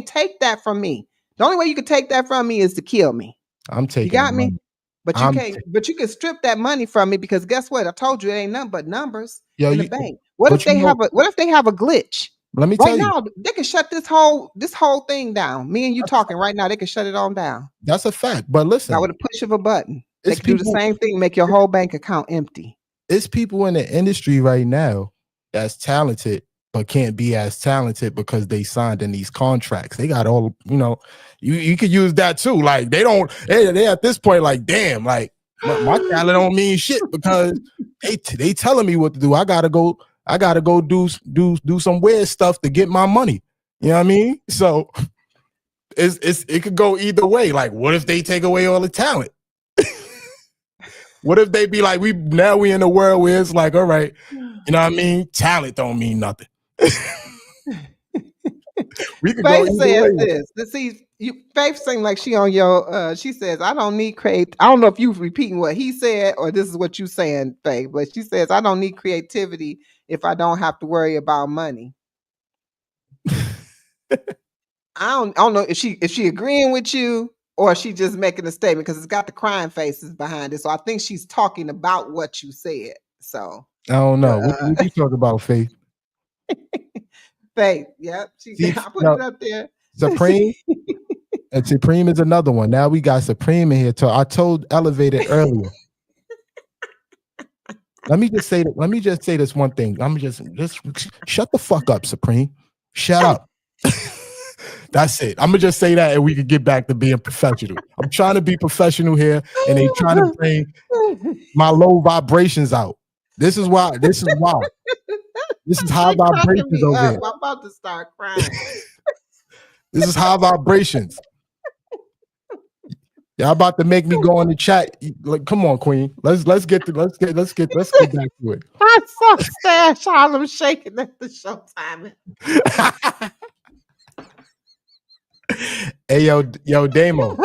take that from me. The only way you could take that from me is to kill me. I'm You taking the got me? money. But you I'm can't, but you can strip that money from me, because guess what? I told you it ain't nothing but numbers yo, in the you bank. What if but you they know, have a glitch? let me Right tell you, now, they can shut this whole thing down. Me and you that's, talking right now, they can shut it on down. that's a fact. But Now listen, with a push of a button. They it's can do the people, same thing, make your whole bank account empty. it's people in the industry right now that's talented but can't be as talented because they signed in these contracts. They got all, you could use that too. Like they at this point like, damn, like my talent don't mean shit because they telling me what to do. I gotta go do some weird stuff to get my money. You know what I mean? So it could go either way. Like, what if they take away all the talent? What if they be like, we in a world where it's like, all right, you know what I mean? Talent don't mean nothing. We could go Faith either says way. this. Faith seems like she on your she says, I don't need create. I don't know if you repeating what he said or this is what you saying, Faith, but she says, I don't need creativity if I don't have to worry about money. I don't know if she agreeing with you or she just making a statement, because it's got the crying faces behind it. So I think she's talking about what you said. So I don't but know. What you talk about, Faith? Faith, yep. See, I put now, it up there. Supreme, and Supreme is another one. Now we got Supreme in here. I told Elevated earlier. Let me just say this one thing. I'm just shut the fuck up, Supreme. Shut up. That's it. I'm gonna just say that, and we could get back to being professional. I'm trying to be professional here, and they trying to bring my low vibrations out. This is why. This is why. This is high She cracking vibrations me over up. here. I'm about to start crying. This is high vibrations. Y'all about to make me go in the chat. Like, come on, Queen. Let's get back to it. I saw Stash Harlem shaking at the showtime. Hey, yo, Damo.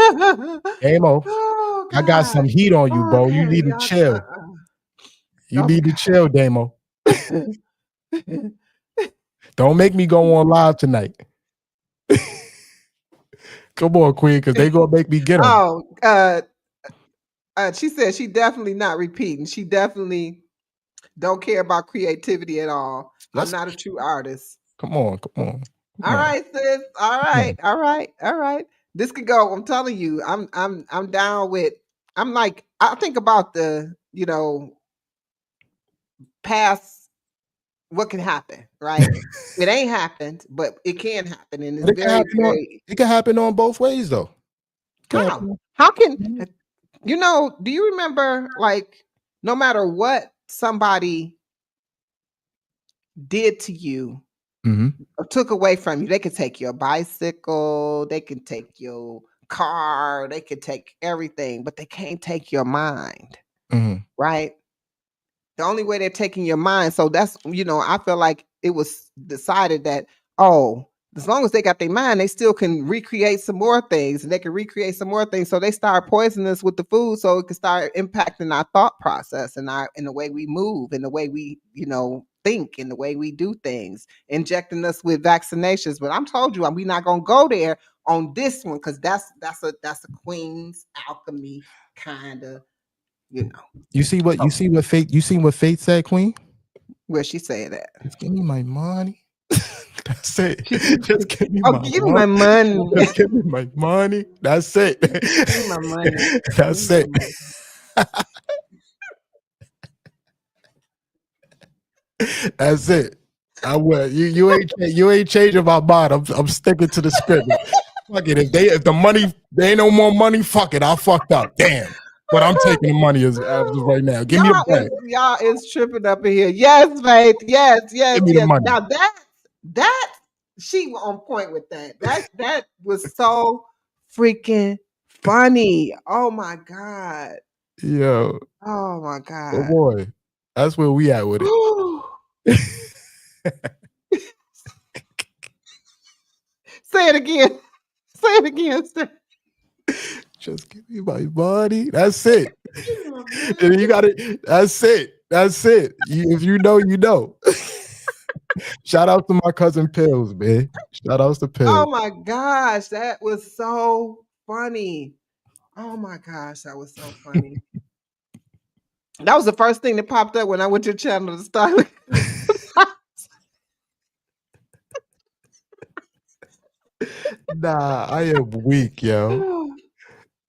Oh I got some God. heat on you, bro. You Okay. need to chill. You need to Okay. chill, Damo. Don't make me go on live tonight. Come on, Queen, because they gonna make me get them. Oh, she said she definitely not repeating. She definitely don't care about creativity at all. I'm not a true artist. Come on. All right, sis. All right. All right. All right. This could go. I'm telling you, I'm down with. I'm like, I think about the, past what can happen, right? It ain't happened, but it can happen, and it's But it can very, happen on very. it can happen on both ways though. It can How? happen. How can Mhm. do you remember, like, no matter what somebody did to you Mhm. or took away from you, they could take your bicycle, they can take your car, they could take everything, but they can't take your mind, Mhm. right? The only way they're taking your mind. So that's, I feel like it was decided that, oh, as long as they got their mind, they still can recreate some more things, and they can recreate some more things. So they start poisoning us with the food, so it can start impacting our thought process and in the way we move, in the way we, think, in the way we do things, injecting us with vaccinations. But I'm told you, we're not gonna go there on this one, because that's a Queen's Alchemy kind of, you know. You see what So Faith said, Queen? where she said that. Just give me my money. That's it. She Just give me oh, my give me money. my money. Just give me my money. That's it. Give me my money. Give That's me my it. money. That's it. I will. You ain't changing my mind. I'm sticking to the script. Fuck it. If the money they ain't no more money, fuck it. I fucked up. Damn. But I'm taking the money as of right now. Give me a bag. Y'all is tripping up in here. Yes, Faith. Yes, yes, Give me the yes. money. Now that she was on point with that. That was so freaking funny. Oh my God. Yo, Oh my oh God. boy. That's where we at with it. Say it again. Say it again. Just give me my money. That's it. Give me my money. And you got it. That's it. That's it. If you know, you know. Shout out to my cousin Pills, man. Shout outs to Pills. Oh my gosh, that was so funny. Oh my gosh, that was so funny. That was the first thing that popped up when I went to your channel to start. Nah, I am weak, yo.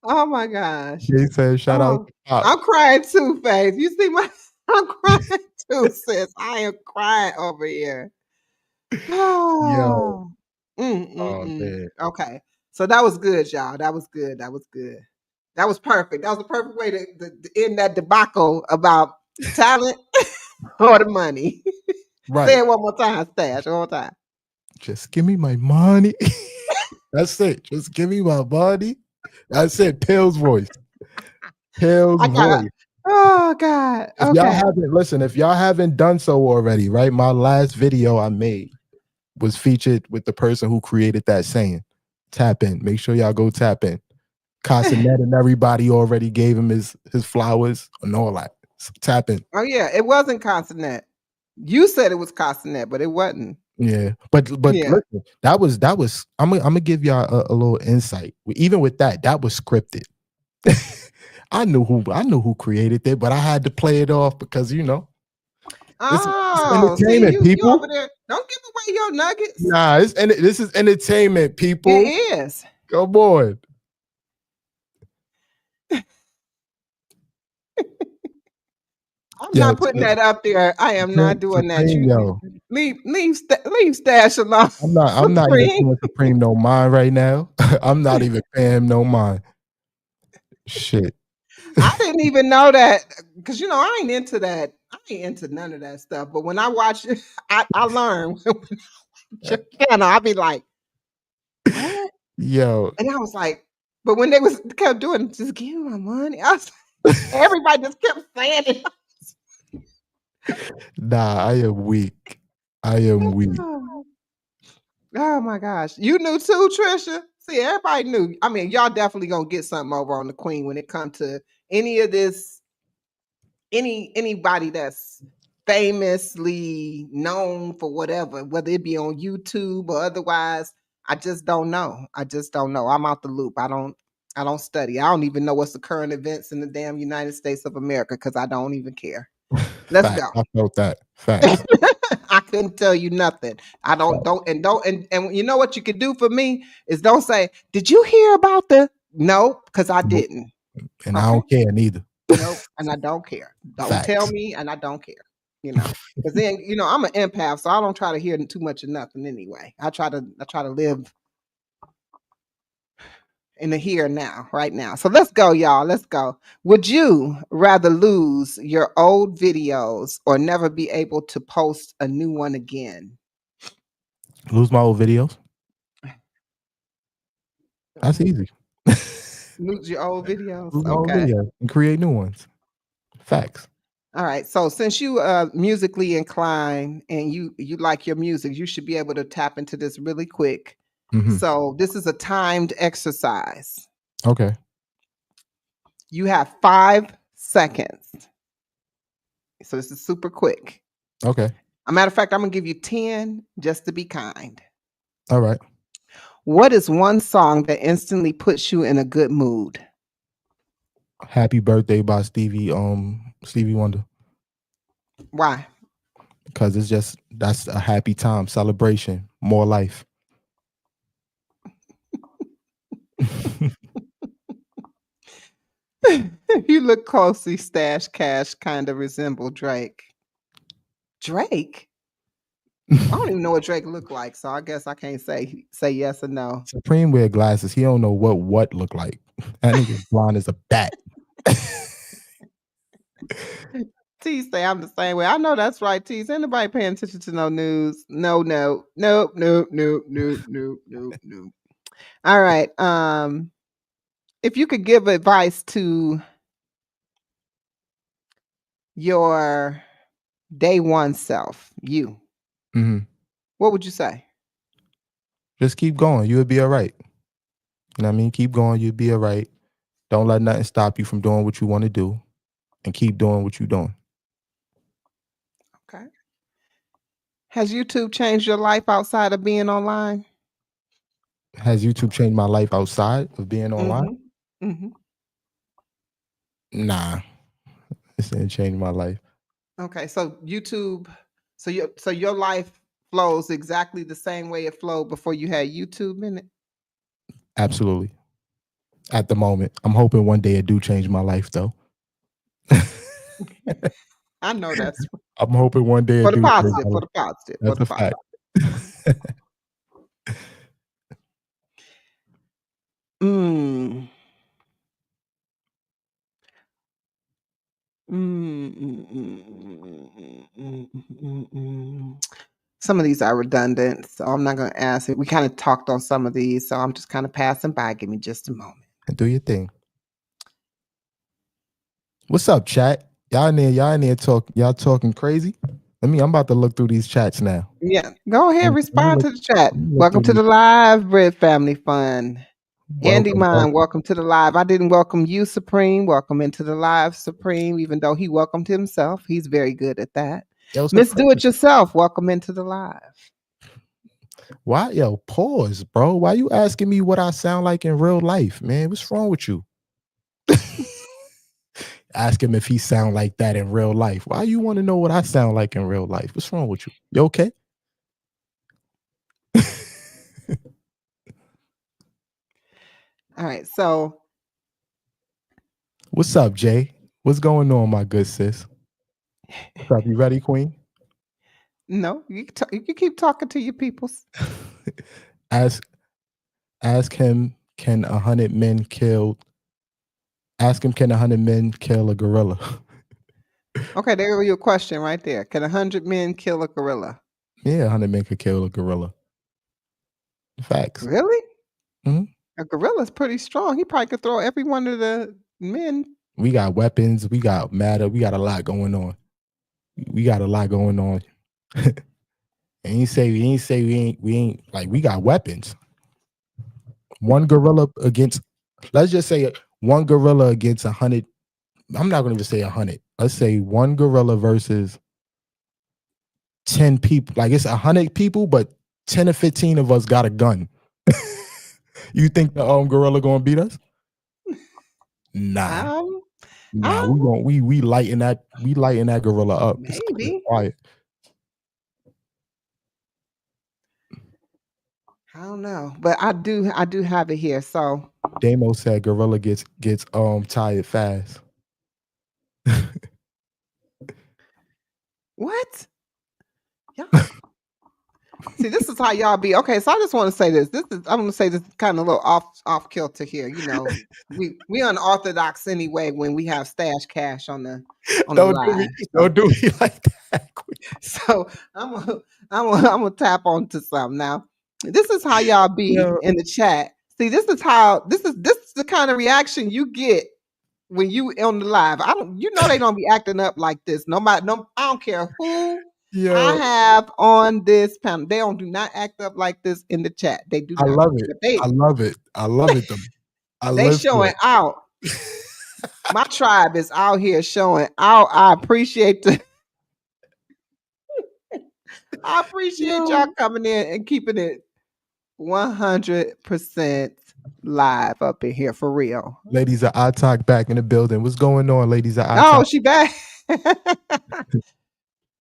Oh my gosh. They said shout out Oh, to Pop. I'm crying too, Faith. You see my I'm crying too, sis. I am crying over here. Yo. Oh. Oh man. Okay. So that was good, y'all. That was good. That was good. That was perfect. That was the perfect way to end that debacle about talent or the money. Say Right. it one more time, Stash. One more time. Just give me my money. That's it. Just give me my money. That's it. Pills voice. Pills I got voice. oh God. If y'all Okay. haven't listen, if y'all haven't done so already, right? My last video I made was featured with the person who created that saying. Tap in. Make sure y'all go tap in. Casanet and everybody already gave him his flowers and all that. So tap in. Oh yeah, it wasn't consonant. You said it was consonant, but it wasn't. Yeah, but Yeah. listen, that was. I'm gonna give y'all a little insight. Even with that was scripted. I knew who created it, but I had to play it off because it's Oh, see, entertainment, you over people. there. Don't give away your nuggets. Nah, this is entertainment, people. It is. Come on. I'm Yeah, not putting that up there. I am not doing that. Supreme, yo. Leave Stash alone. I'm not even Supreme. paying Supreme no mind right now. I'm not even paying him no mind. Shit. I didn't even know that, because I ain't into that. I ain't into none of that stuff. But when I watch it, I learn. When I watch your channel, I be like, what? Yo. And I was like, but when they kept doing, just give me my money. Everybody just kept saying it. Nah, I am weak. I am weak. Oh my gosh. You knew too, Trisha? See, everybody knew. I mean, y'all definitely gonna get something over on the Queen when it comes to any of this, anybody that's famously known for whatever, whether it be on YouTube or otherwise. I just don't know. I just don't know. I'm out the loop. I don't study. I don't even know what's the current events in the damn United States of America, because I don't even care. Let's Facts. go. I felt that. Facts. I couldn't tell you nothing. I don't and you know what you could do for me is don't say, "Did you hear about the?" No, because I Nope. didn't. And I Okay. don't care neither. Nope. And I don't care. Don't tell Facts. me, and I don't care. Because then I'm an empath, so I don't try to hear too much of nothing anyway. I try to live in the here and now, right now. So let's go, y'all. Let's go. Would you rather lose your old videos or never be able to post a new one again? Lose my old videos. That's easy. Lose your old videos? Lose my old Okay. videos and create new ones. Facts. All right. So since you musically inclined and you like your music, you should be able to tap into this really quick. Mhm. So this is a timed exercise. Okay. You have 5 seconds. So this is super quick. Okay. A matter of fact, I'm gonna give you 10 just to be kind. All right. What is one song that instantly puts you in a good mood? Happy Birthday by Stevie Wonder. Why? Because that's a happy time, celebration, more life. You look closely, Stash Cash kind of resemble Drake. Drake? I don't even know what Drake looked like, so I guess I can't say yes or no. Supreme wear glasses. He don't know what look like. That nigga blind as a bat. T say I'm the same way. I know that's right, T. Is anybody paying attention to no news? No, no, no, no, no, no, no, no, no. All right. If you could give advice to your day one self, you, Mhm. what would you say? Just keep going. You'll be all right. You know what I mean? Keep going. You'll be all right. Don't let nothing stop you from doing what you want to do, and keep doing what you're doing. Okay. Has YouTube changed your life outside of being online? Has YouTube changed my life outside of being online? Mm-hmm. Mm-hmm. Nah, it didn't change my life. Okay, so YouTube, so your life flows exactly the same way it flowed before you had YouTube in it. Absolutely. At the moment, I'm hoping one day it do change my life though. I know that's I'm hoping one day for it the do change positive, my for life. the positive, for That's the a positive. fact. Mm. Mm, mm, mm, mm, mm, mm, mm. Some of these are redundant, so I'm not gonna ask it. We kind of talked on some of these, so I'm just kind of passing by. Give me just a moment. Do your thing. What's up, chat? Y'all in there y'all talking crazy? I'm about to look through these chats now. Yeah, go ahead, Let me respond look, to the chat. let me look Welcome through to these. the live, Bread Family Fun. Andy Welcome, Mine, welcome. welcome to the live. I didn't welcome you, Supreme. Welcome into the live, Supreme, even though he welcomed himself. He's very good at that. Yo, Miss Supreme. Do It Yourself, welcome into the live. Why, yo, pause, bro. Why you asking me what I sound like in real life, man? What's wrong with you? Ask him if he sound like that in real life. Why you want to know what I sound like in real life? What's wrong with you? You okay? All right, so What's up, Jay? What's going on, my good sis? What's up? You ready, Queen? no, you can keep talking to your peoples. Ask him, can 100 men kill? Ask him, can 100 men kill a gorilla? Okay, there was your question right there. Can 100 men kill a gorilla? Yeah, 100 men could kill a gorilla. Facts. Really? Mhm. A gorilla's pretty strong. He probably could throw every one of the men. We got weapons. We got matter. We got a lot going on. We got a lot going on. And you say we ain't like we got weapons. One gorilla against, let's just say one gorilla against 100. I'm not gonna even say 100. Let's say one gorilla versus 10 people. Like it's 100 people, but 10 or 15 of us got a gun. You think the gorilla gonna beat us? Nah. Nah, we lighten that gorilla up. It's Maybe. quiet. I don't know, but I do have it here. So Damo said gorilla gets tired fast. what? Yeah. See, this is how y'all be. Okay, so I just want to say this. I'm gonna say this kind of a little off kilter here. You know, we unorthodox anyway when we have stash cash on the live. Don't do me like that. So I'm gonna tap onto something now. This is how y'all be in the chat. See, this is the kind of reaction you get when you on the live. They don't be acting up like this. I don't care who I have on this panel. They do not act up like this in the chat. They do not. I love it. I love it. I love it. They showing out. My tribe is out here showing out. I appreciate y'all coming in and keeping it 100% live up in here for real. Ladies of iTalk back in the building. What's going on, ladies of iTalk? Oh, she back.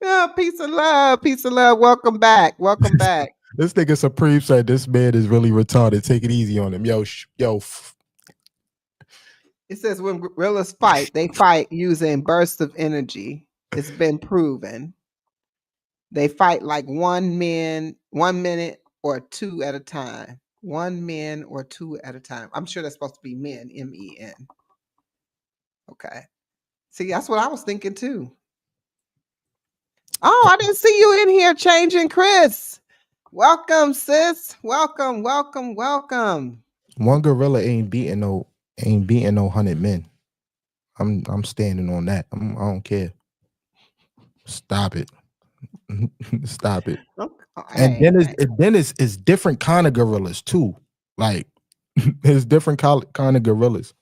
Yeah, peace and love. Peace and love. Welcome back. Welcome back. This nigga Supreme said this man is really retarded. Take it easy on him. Yo. It says when gorillas fight, they fight using bursts of energy. It's been proven. They fight like 1 minute or 2 at a time. 1 man or 2 at a time. I'm sure that's supposed to be men, MEN. Okay. See, that's what I was thinking too. Oh, I didn't see you in here changing, Chris. Welcome, sis. Welcome. One gorilla ain't beating no 100 men. I'm standing on that. I don't care. Stop it. Stop it. Okay. And then it's different kind of gorillas too. Like it's different kind of gorillas.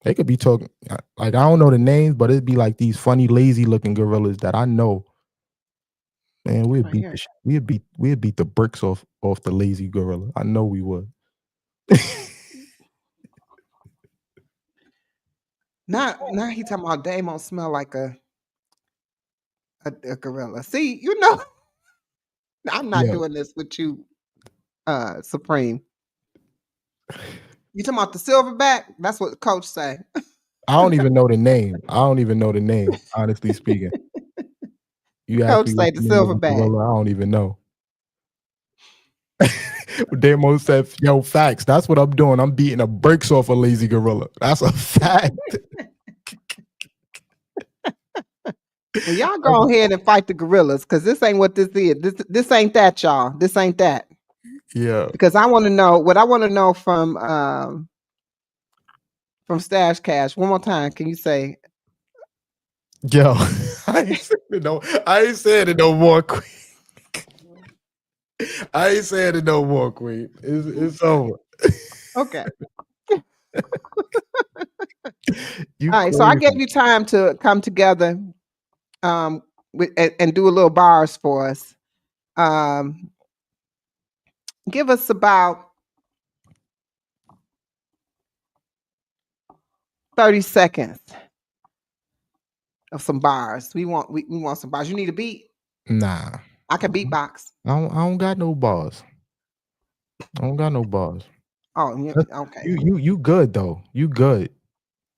They could be talking like I don't know the names, but it'd be like these funny, lazy looking gorillas that I know. Man, we'd beat the bricks off the lazy gorilla. I know we would. Now he talking about Damo smell like a gorilla. See, I'm not doing this with you, Supreme. You talking about the silverback? That's what the coach say. I don't even know the name. Honestly speaking. You coach say the silverback. I don't even know. Damo said, yo, facts. That's what I'm doing. I'm beating the bricks off a lazy gorilla. That's a fact. Well, y'all go ahead and fight the gorillas because this ain't what this is. This ain't that, y'all. This ain't that. Yeah. Because I want to know from Stash Cash. One more time. Can you say? Yo, I ain't saying it no more, Queen. I ain't saying it no more, Queen. It's over. Okay. All right. So I gave you time to come together and do a little bars for us. Give us about 30 seconds of some bars. We want some bars. You need a beat? Nah. I can beatbox. I don't got no bars. Oh, okay. You good though. You good.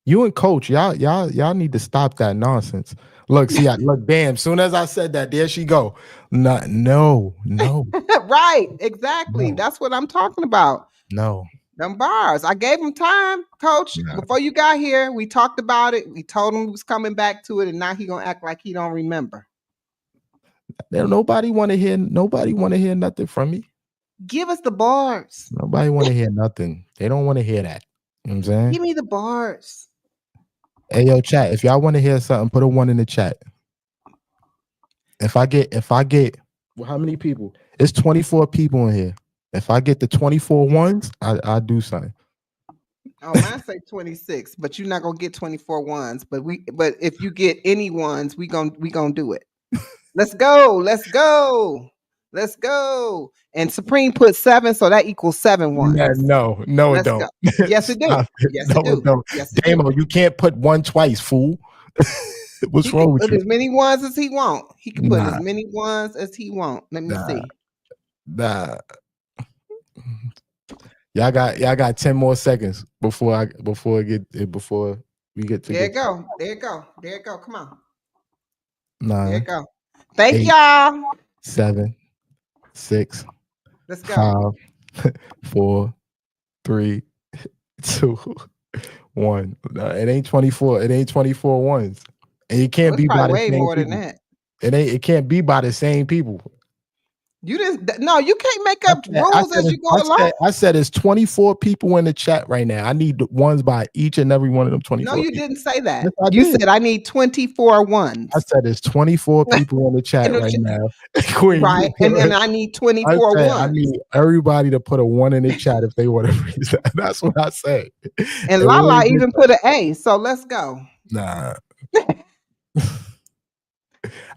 You and Coach, y'all need to stop that nonsense. Look, damn. Soon as I said that, there she go. No. Right, exactly. No. That's what I'm talking about. No. Them bars. I gave him time, Coach. No. Before you got here, we talked about it. We told him he was coming back to it, and now he gonna act like he don't remember. Nobody want to hear nothing from me. Give us the bars. Nobody want to hear nothing. They don't want to hear that. You know what I'm saying? Give me the bars. Hey, yo, chat. If y'all want to hear something, put a 1 in the chat. If I get, well, how many people? It's 24 people in here. If I get the 24 ones, I do something. Oh, mine say 26, but you're not gonna get 24 ones. But if you get any ones, we gonna do it. Let's go. Let's go. And Supreme put 7, so that equals 7 ones. No, it Let's don't. go. Yes, it do. Stop it. Yes, No, it do. don't. Yes, it do. Damo, you can't put 1 twice, fool. What's He wrong can with put you? as many ones as he want. He can put as Nah, many ones as he want. Let me nah, see. nah. Y'all got 10 more seconds before we get to There get you go. There you go. There you go. Come on. There you 9, go. Thank 8, y'all. 7, 6, Let's go. 5, 4, 3, 2, 1. It ain't 24. It ain't 24 ones. And it Oh, can't it's be by probably the way same more than people. that. It can't be by the same people. You just no, you can't make up rules as you go along. I said it's 24 people in the chat right now. I need the ones by each and every one of them 24 No, you people. didn't say that. Yes, I You did. said I need 24 ones. I said it's 24 people in the chat right now. Queen, Right. And then I need I 24 said I ones. need everybody to put a 1 in the chat if they want to read that. That's what I said. And we Lala ain't even put an A. So let's go. Nah.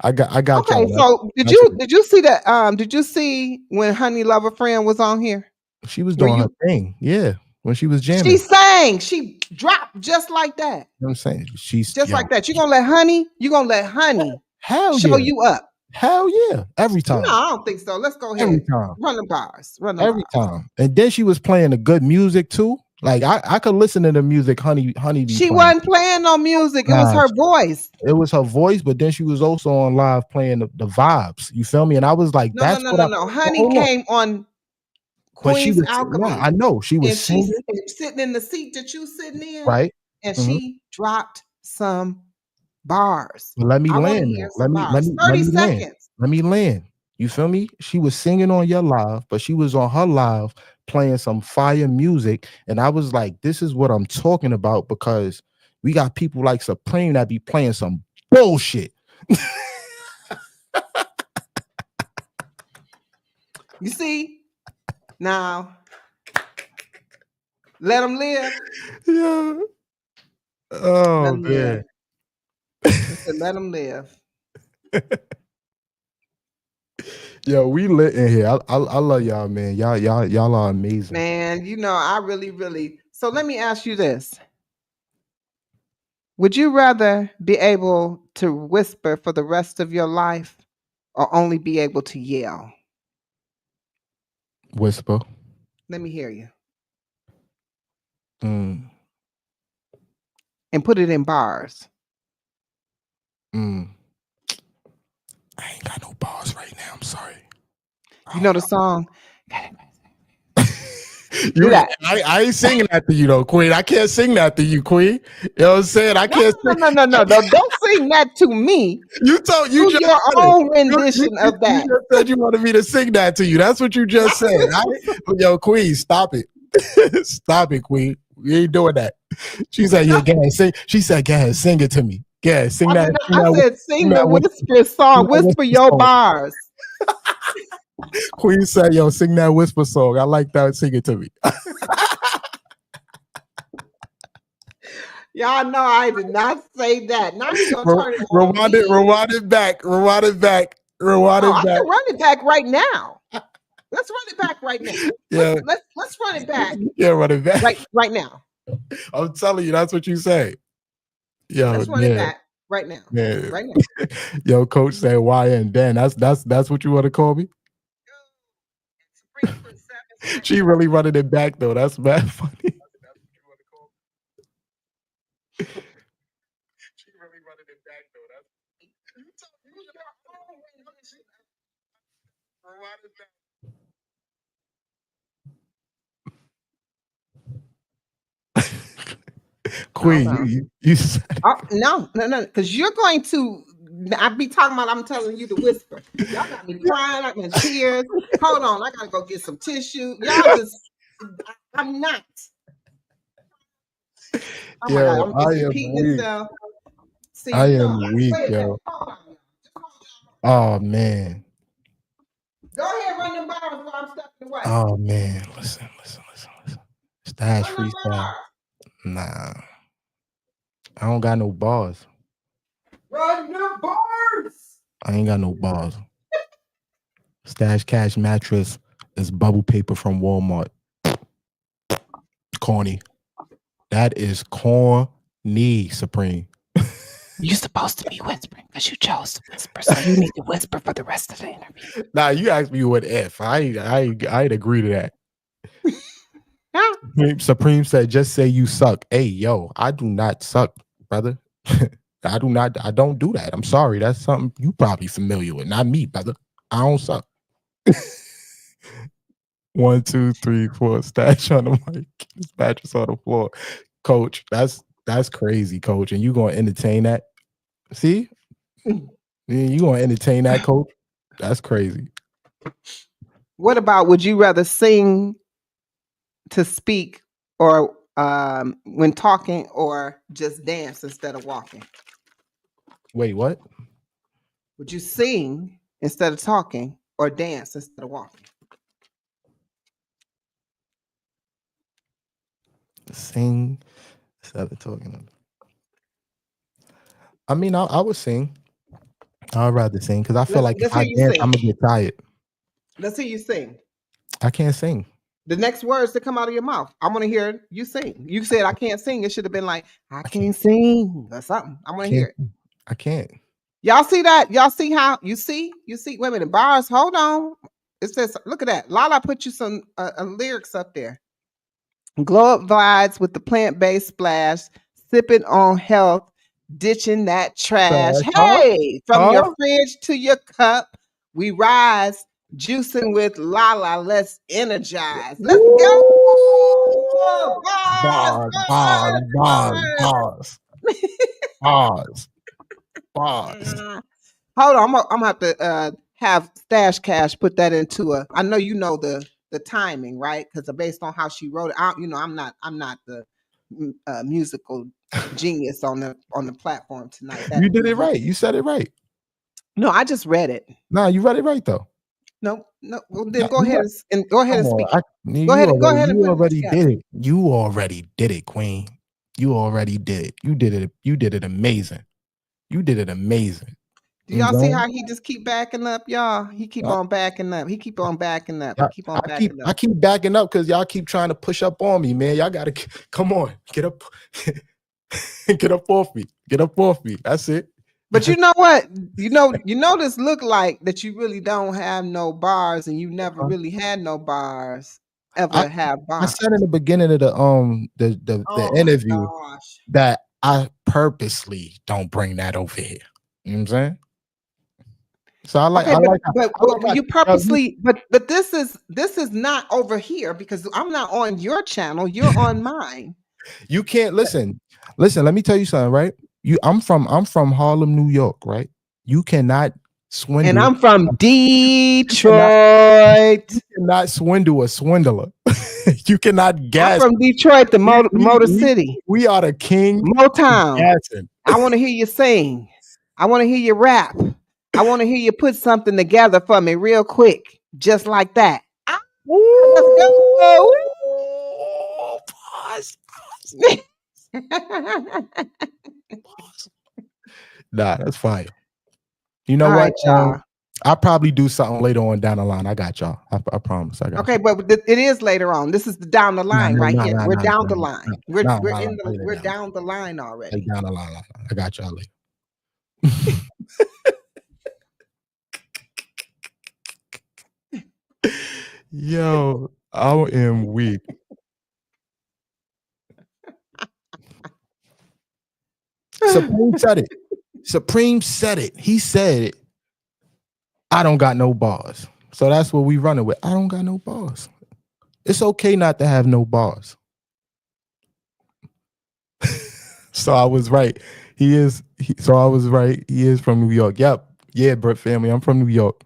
I got Okay, y'all. so did you see that? Did you see when Honey Lover Friend was on here? She was doing her thing. Yeah. When she was jamming. She sang. She dropped just like that. You know what I'm saying? She's just like that. You're gonna let Honey hell show yeah. you up. Hell yeah. Every time. No, I don't think so. Let's go ahead. Every time. Run the bars. Every time. And then she was playing the good music too. Like I could listen to the music Honey be She playing. wasn't playing no music. It was her voice. It was her voice, but then she was also on live playing the vibes. You feel me? And I was like, No. Honey came on Queen's Alchemy. Yeah, I know. She was she's sitting in the seat that you sitting in. Right. And she dropped some bars. Let me I want to land. hear some bars. 30 let me seconds. land. Let me land. You feel me? She was singing on your live, but she was on her live playing some fire music. And I was like, this is what I'm talking about, because we got people like Supreme that be playing some bullshit. You see? Now, let them live. Yeah. Oh, man. Let them live. Yo, we lit in here. I love y'all, man. Y'all are amazing. Man, you know, I really. So let me ask you this. Would you rather be able to whisper for the rest of your life or only be able to yell? Whisper. Let me hear you. Mm. And put it in bars. I ain't got no bars right now. I'm sorry. You know the song? I ain't singing that to you though, Queen. I can't sing that to you, Queen. You know what I'm saying? I can't sing. No. Don't sing that to me. You just your own rendition of that. You just said you wanted me to sing that to you. That's what you just said. Yo, Queen, stop it. Stop it, Queen. We ain't doing that. She said, yeah, go ahead, sing. She said, go ahead, sing it to me. Yeah, sing that. I said, sing the whisper song. Whisper your bars. Queen said, yo, sing that whisper song. I like that. Sing it to me. Y'all know I did not say that. Now you gonna turn it rewind it back. I can run it back right now. Let's run it back right now. Yeah. Let's run it back. Yeah, run it back. Right now. I'm telling you, that's what you say. Yo, let's run it back right now. Yeah. Right now. Yo, coach said why and then. That's what you want to call me? She really running it back though. That's bad funny. She really running it back though. Queen, you said no, because you're going to. I be talking about. I'm telling you to whisper. Y'all got me crying. I'm in tears. Hold on, I gotta go get some tissue. Y'all just. I'm not. Oh my God, I'm just repeating myself. See, I am weak, yo. Oh man. Go ahead, run them bars while I'm stepping away. Oh man, listen. Stash freestyle. Nah. I don't got no bars. Run the bars. I ain't got no bars. Stash Cash mattress is bubble paper from Walmart. Corny. That is corny, Supreme. You're supposed to be whispering because you chose to whisper, so you need to whisper for the rest of the interview. Nah, you asked me what if. I'd agree to that. Supreme said, just say you suck. Hey, yo, I do not suck, brother. I don't do that. I'm sorry. That's something you probably familiar with. Not me, brother. I don't suck. 1, 2, 3, 4, stash on the mic. His mattress on the floor. Coach, that's crazy, coach. And you gonna entertain that? See? You gonna entertain that, coach? That's crazy. What about, would you rather sing to speak or when talking, or just dance instead of walking? Wait, what? Would you sing instead of talking or dance instead of walking? Sing instead of talking. I mean, I would sing. I'd rather sing because I feel like if Let's I hear you dance, sing. I'm gonna get tired. Let's hear you sing. I can't sing. The next words that come out of your mouth, I want to hear you sing. You said I can't sing. It should have been like, I can't sing or something. I want to hear it. I can't. Y'all see that? Y'all see how you see? Wait a minute, bars. Hold on. It says, look at that. Lala put you some lyrics up there. Glow up vibes with the plant-based splash, sipping on health, ditching that trash. Hey, from your fridge to your cup, we rise, juicing with Lala. Let's energize. Let's go. Bars. Hold on, I'm gonna have to have Stash Cash put that into a. I know you know the timing, right? Because based on how she wrote it, I'm not the musical genius on the platform tonight. You did it right. You said it right. No, I just read it. No, you read it right though. No. Well, then go ahead and speak. You already did it. You already did it, Queen. You already did it. You did it. You did it amazing. You did it amazing. Do y'all see how he just keep backing up, y'all? He keep on backing up. He keep on backing up. I keep backing up because y'all keep trying to push up on me, man. Y'all gotta come on, get up, get up off me, get up off me. That's it. But you know what? You know this look like that you really don't have no bars, and you never really had no bars. Have bars. I said in the beginning of the interview that I purposely don't bring that over here. You know what I'm saying? So I like, you purposely, but this is not over here because I'm not on your channel. You're on mine. You can't listen. Let me tell you something, right? I'm from Harlem, New York, right? You cannot swindle. And I'm from Detroit. You cannot swindle a swindler. You cannot gas. I'm from Detroit, the Motor City. We are the king. Motown. I want to hear you sing. I want to hear you rap. I want to hear you put something together for me real quick, just like that. Let's go. Nah, that's fire. You know what? Right, I'll probably do something later on down the line. I got y'all. I promise. I got. Okay, but it is later on. This is the down the line right here. We're down the line. We're down the line already. Down the line. I got y'all later. Yo, I am weak. Supreme said it. Supreme said it. He said, I don't got no bars. So that's what we running with. I don't got no bars. It's okay not to have no bars. So I was right. So I was right. He is from New York. Yep. Yeah, Brett family. I'm from New York.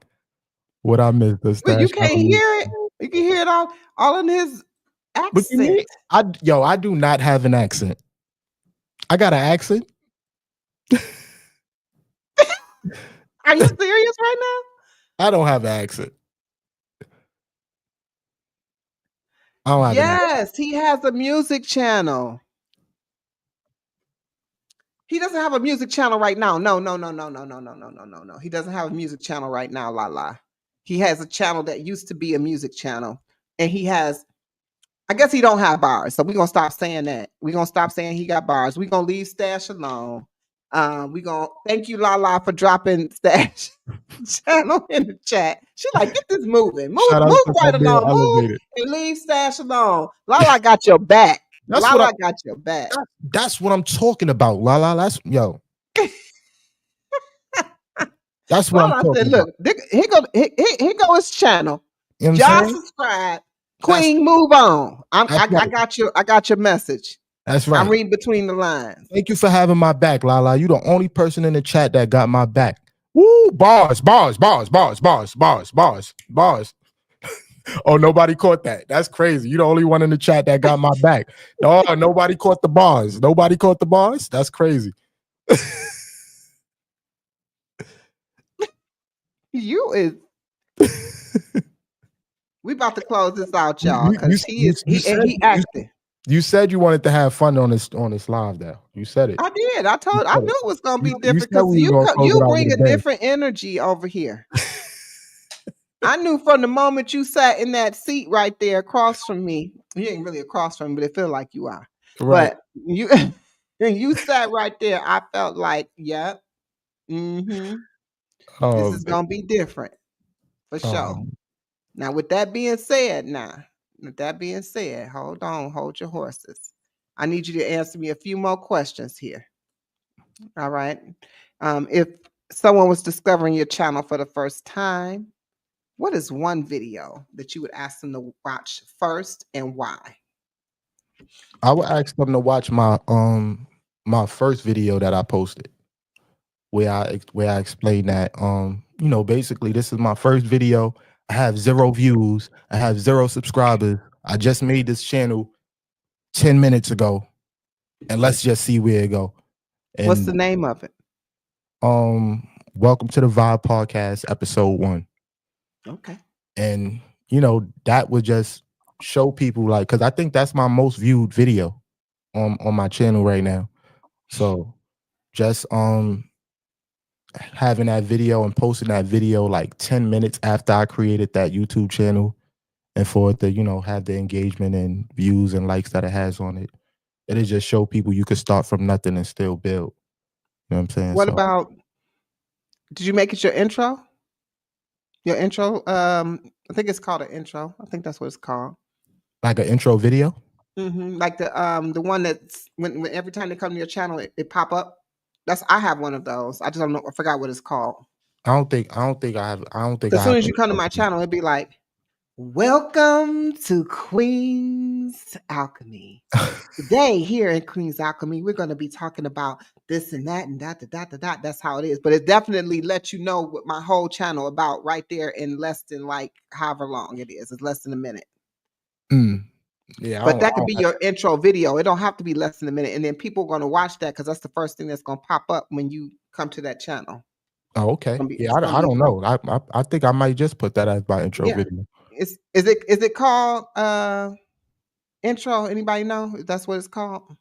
What I missed. But you can't hear it. You can hear it all in his accent. I do not have an accent. I got an accent. Are you serious right now? I don't have an accent. Yes, he has a music channel. He doesn't have a music channel right now. No. He doesn't have a music channel right now, Lala. he has a channel that used to be a music channel, and he has. I guess he don't have bars, so we're gonna stop saying that. We're gonna stop saying he got bars. We're gonna leave Stash alone. We gonna thank you, Lala, for dropping Stash channel in the chat. She like, get this moving, Shout out move to right my man along, move Elevated. and leave Stash alone. Lala got your back. That's what Lala got your back. that's what I'm talking about, Lala. That's yo. That's what I'm Lala talking said, about. look, here go his channel. You know what I'm Y'all saying? subscribe. Queen, move on. I right. got your message. That's right. I'm reading between the lines. Thank you for having my back, Lala. You the only person in the chat that got my back. Woo! Bars, bars, bars, bars, bars, bars, bars, bars. Oh, nobody caught that. That's crazy. You the only one in the chat that got my back. No, nobody caught the bars. Nobody caught the bars. That's crazy. You is. We about to close this out, y'all, because he acting. You said you wanted to have fun on this live, though. You said it. I did. I knew it was gonna be different said because we were gonna close you it out bring with a a bang. different energy over here. I knew from the moment you sat in that seat right there across from me. You ain't really across from me, but it feel like you are. Right. But you you sat right there. I felt like, yep. Mm-hmm. This is gonna be different for sure. Now, with that being said, hold on, hold your horses. I need you to answer me a few more questions here. All right. If someone was discovering your channel for the first time, what is one video that you would ask them to watch first and why? I would ask them to watch my first video that I posted, where I explained that basically this is my first video. I have 0 views. I have 0 subscribers. I just made this channel 10 minutes ago, and let's just see where it go. And what's the name of it? Welcome to the Vibe Podcast, episode 1. Okay. And that would just show people, like, because I think that's my most viewed video on my channel right now. So just having that video and posting that video like 10 minutes after I created that YouTube channel, and for it to have the engagement and views and likes that it has on it, it'll just show people you could start from nothing and still build. You know what I'm saying? What about, did you make it your intro? Your intro? I think it's called an intro. I think that's what it's called. Like an intro video? Mm-hmm. Like the one that's when every time they come to your channel, it pop up. I have one of those. I just don't know. I forgot what it's called. I don't think I have. As soon as you come to my channel, it'd be like, "Welcome to Queen's Alchemy." Today, here in Queen's Alchemy, we're going to be talking about this and that and that. That's how it is. But it definitely lets you know what my whole channel about right there in less than like however long it is. It's less than a minute. Yeah, but that could be your intro video. It don't have to be less than a minute, and then people are going to watch that because that's the first thing that's going to pop up when you come to that channel. Oh, okay. Yeah, I don't know. I think I might just put that as my intro video. Is it called intro? Anybody know if that's what it's called?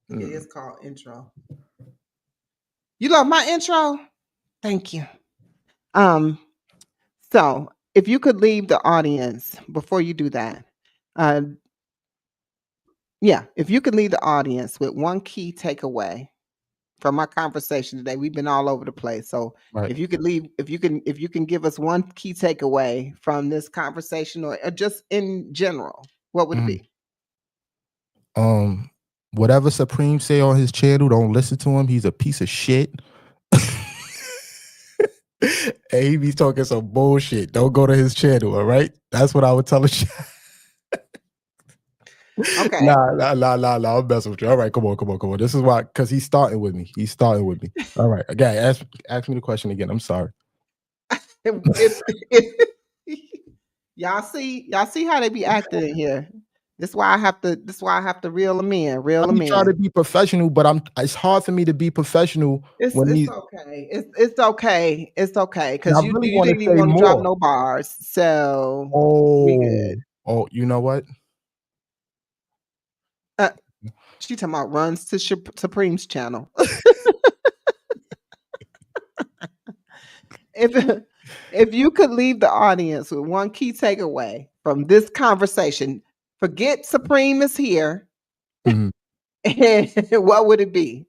It is called intro. You love my intro? Thank you. So if you could leave the audience before you do that, if you could leave the audience with one key takeaway from our conversation today. We've been all over the place. So if you can give us one key takeaway from this conversation or just in general, what would it be? Whatever Supreme say on his channel, don't listen to him. He's a piece of shit. And he be talking some bullshit. Don't go to his channel, all right? That's what I would tell him. Okay. Nah. I'm messing with you. All right, come on. This is why, because he's starting with me. All right. Again, ask me the question again. I'm sorry. Y'all see how they be acting in here. This is why I have to reel them in. I'm trying to be professional, but it's hard for me to be professional. It's okay. It's okay. It's okay. Because you didn't even want to drop no bars. So we good. Oh, you know what? She talking about runs to Supreme's channel. If you could leave the audience with one key takeaway from this conversation, forget Supreme is here. Mhm. And what would it be?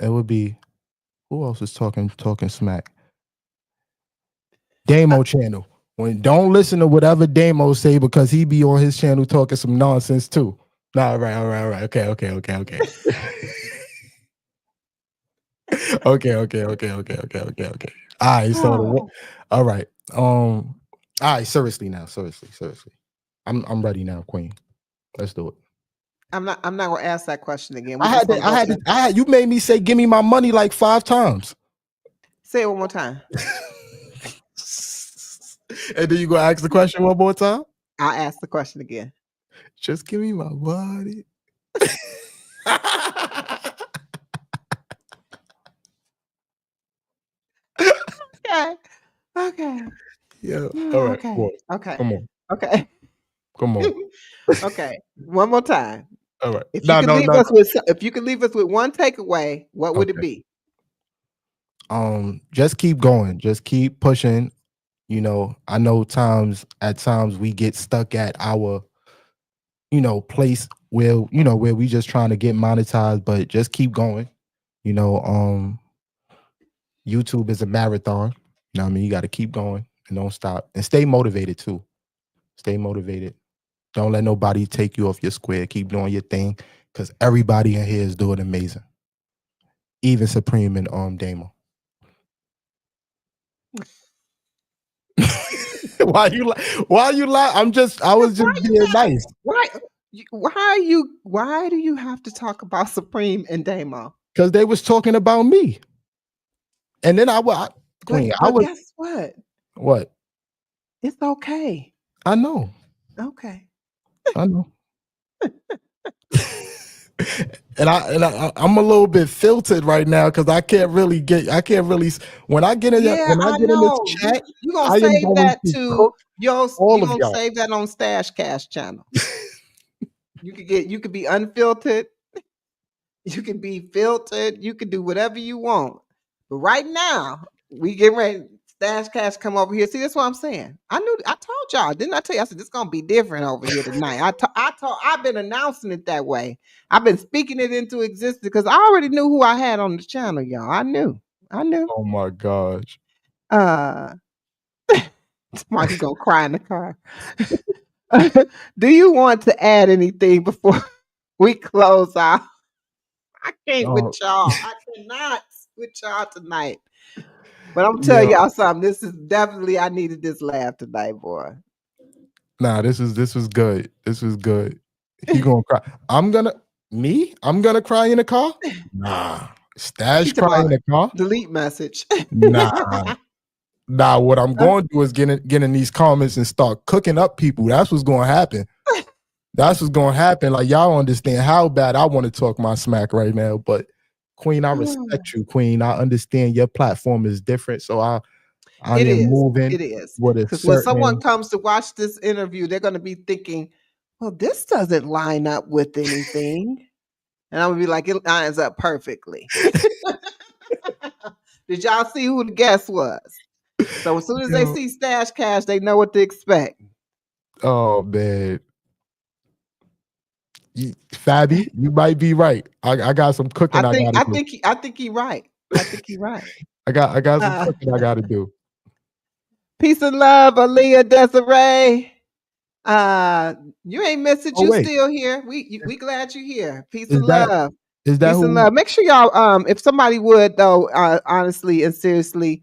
It would be, who else is talking smack? Damo channel. When don't listen to whatever Damo say because he be on his channel talking some nonsense too. Nah, all right. Okay. Okay. All right, so all right. All right, seriously now. Seriously. I'm ready now, Queen. Let's do it. I'm not gonna ask that question again. We're just gonna go straight. You made me say give me my money like 5 times. Say it one more time. And then you gonna ask the question one more time? I'll ask the question again. Just give me my money. Okay. Yeah. All right. Okay. Come on. Okay. Come on. Okay. One more time. All right. If you could leave us with one takeaway, what would it be? Just keep going. Just keep pushing. You know, I know at times we get stuck at our, place where, where we just trying to get monetized, but just keep going. YouTube is a marathon. You know what I mean? You got to keep going and don't stop. And stay motivated too. Stay motivated. Don't let nobody take you off your square. Keep doing your thing. Because everybody in here is doing amazing. Even Supreme and Damo. Why you laugh? I was just being nice. Why do you have to talk about Supreme and Damo? Because they was talking about me. And then Queen, guess what? What? It's okay. I know. Okay. I know. and I'm a little bit filtered right now because I can't really when I get in this chat, you're gonna save that to save that on Stash Cash channel. You could be unfiltered, you can be filtered, you can do whatever you want. But right now, we get ready. Stash Cash come over here. See, that's what I'm saying. I told y'all, didn't I tell you? I said this gonna be different over here tonight. I've been announcing it that way. I've been speaking it into existence because I already knew who I had on the channel, y'all. I knew. Oh my gosh. Somebody's gonna cry in the car. Do you want to add anything before we close out? I can't with y'all. I cannot with y'all tonight. But I'm telling y'all something. This is definitely, I needed this laugh tonight, boy. Nah, this was good. This was good. He gonna cry. I'm gonna cry in the car? Nah. Stash cry in the car? Delete message. Nah. Nah, what I'm going to do is get in these comments and start cooking up people. That's what's going to happen. That's what's going to happen. Like, y'all understand how bad I want to talk my smack right now. But, Queen, I respect you, Queen. I understand your platform is different. So, I am moving. It is. Because when someone comes to watch this interview, they're going to be thinking, well, this doesn't line up with anything. And I'm going to be like, it lines up perfectly. Did y'all see who the guest was? So as soon as they see Stash Cash, they know what to expect. Oh man, Fabby, you might be right. I got some cooking. I think he right. I think he right. I got some cooking I got to do. Peace and love, Aaliyah Desiree. You ain't missed it. Still here. We glad you're here. Peace and love. Is that peace and love? Make sure y'all, if somebody would though, honestly and seriously,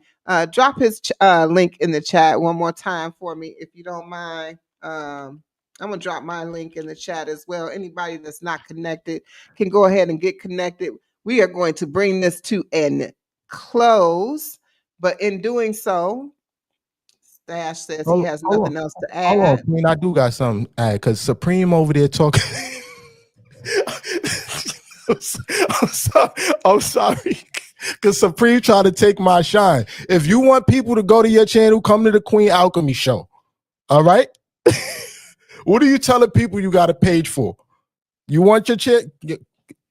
drop his link in the chat one more time for me, if you don't mind. I'm gonna drop my link in the chat as well. Anybody that's not connected can go ahead and get connected. We are going to bring this to an close, but in doing so, Stash says he has nothing else to add. Hold on, Queen, I do got something to add because Supreme over there talking. I'm sorry. Because Supreme tried to take my shine. If you want people to go to your channel, come to the Queen Alchemy show. All right? What are you telling people you got a page for? You want your chick?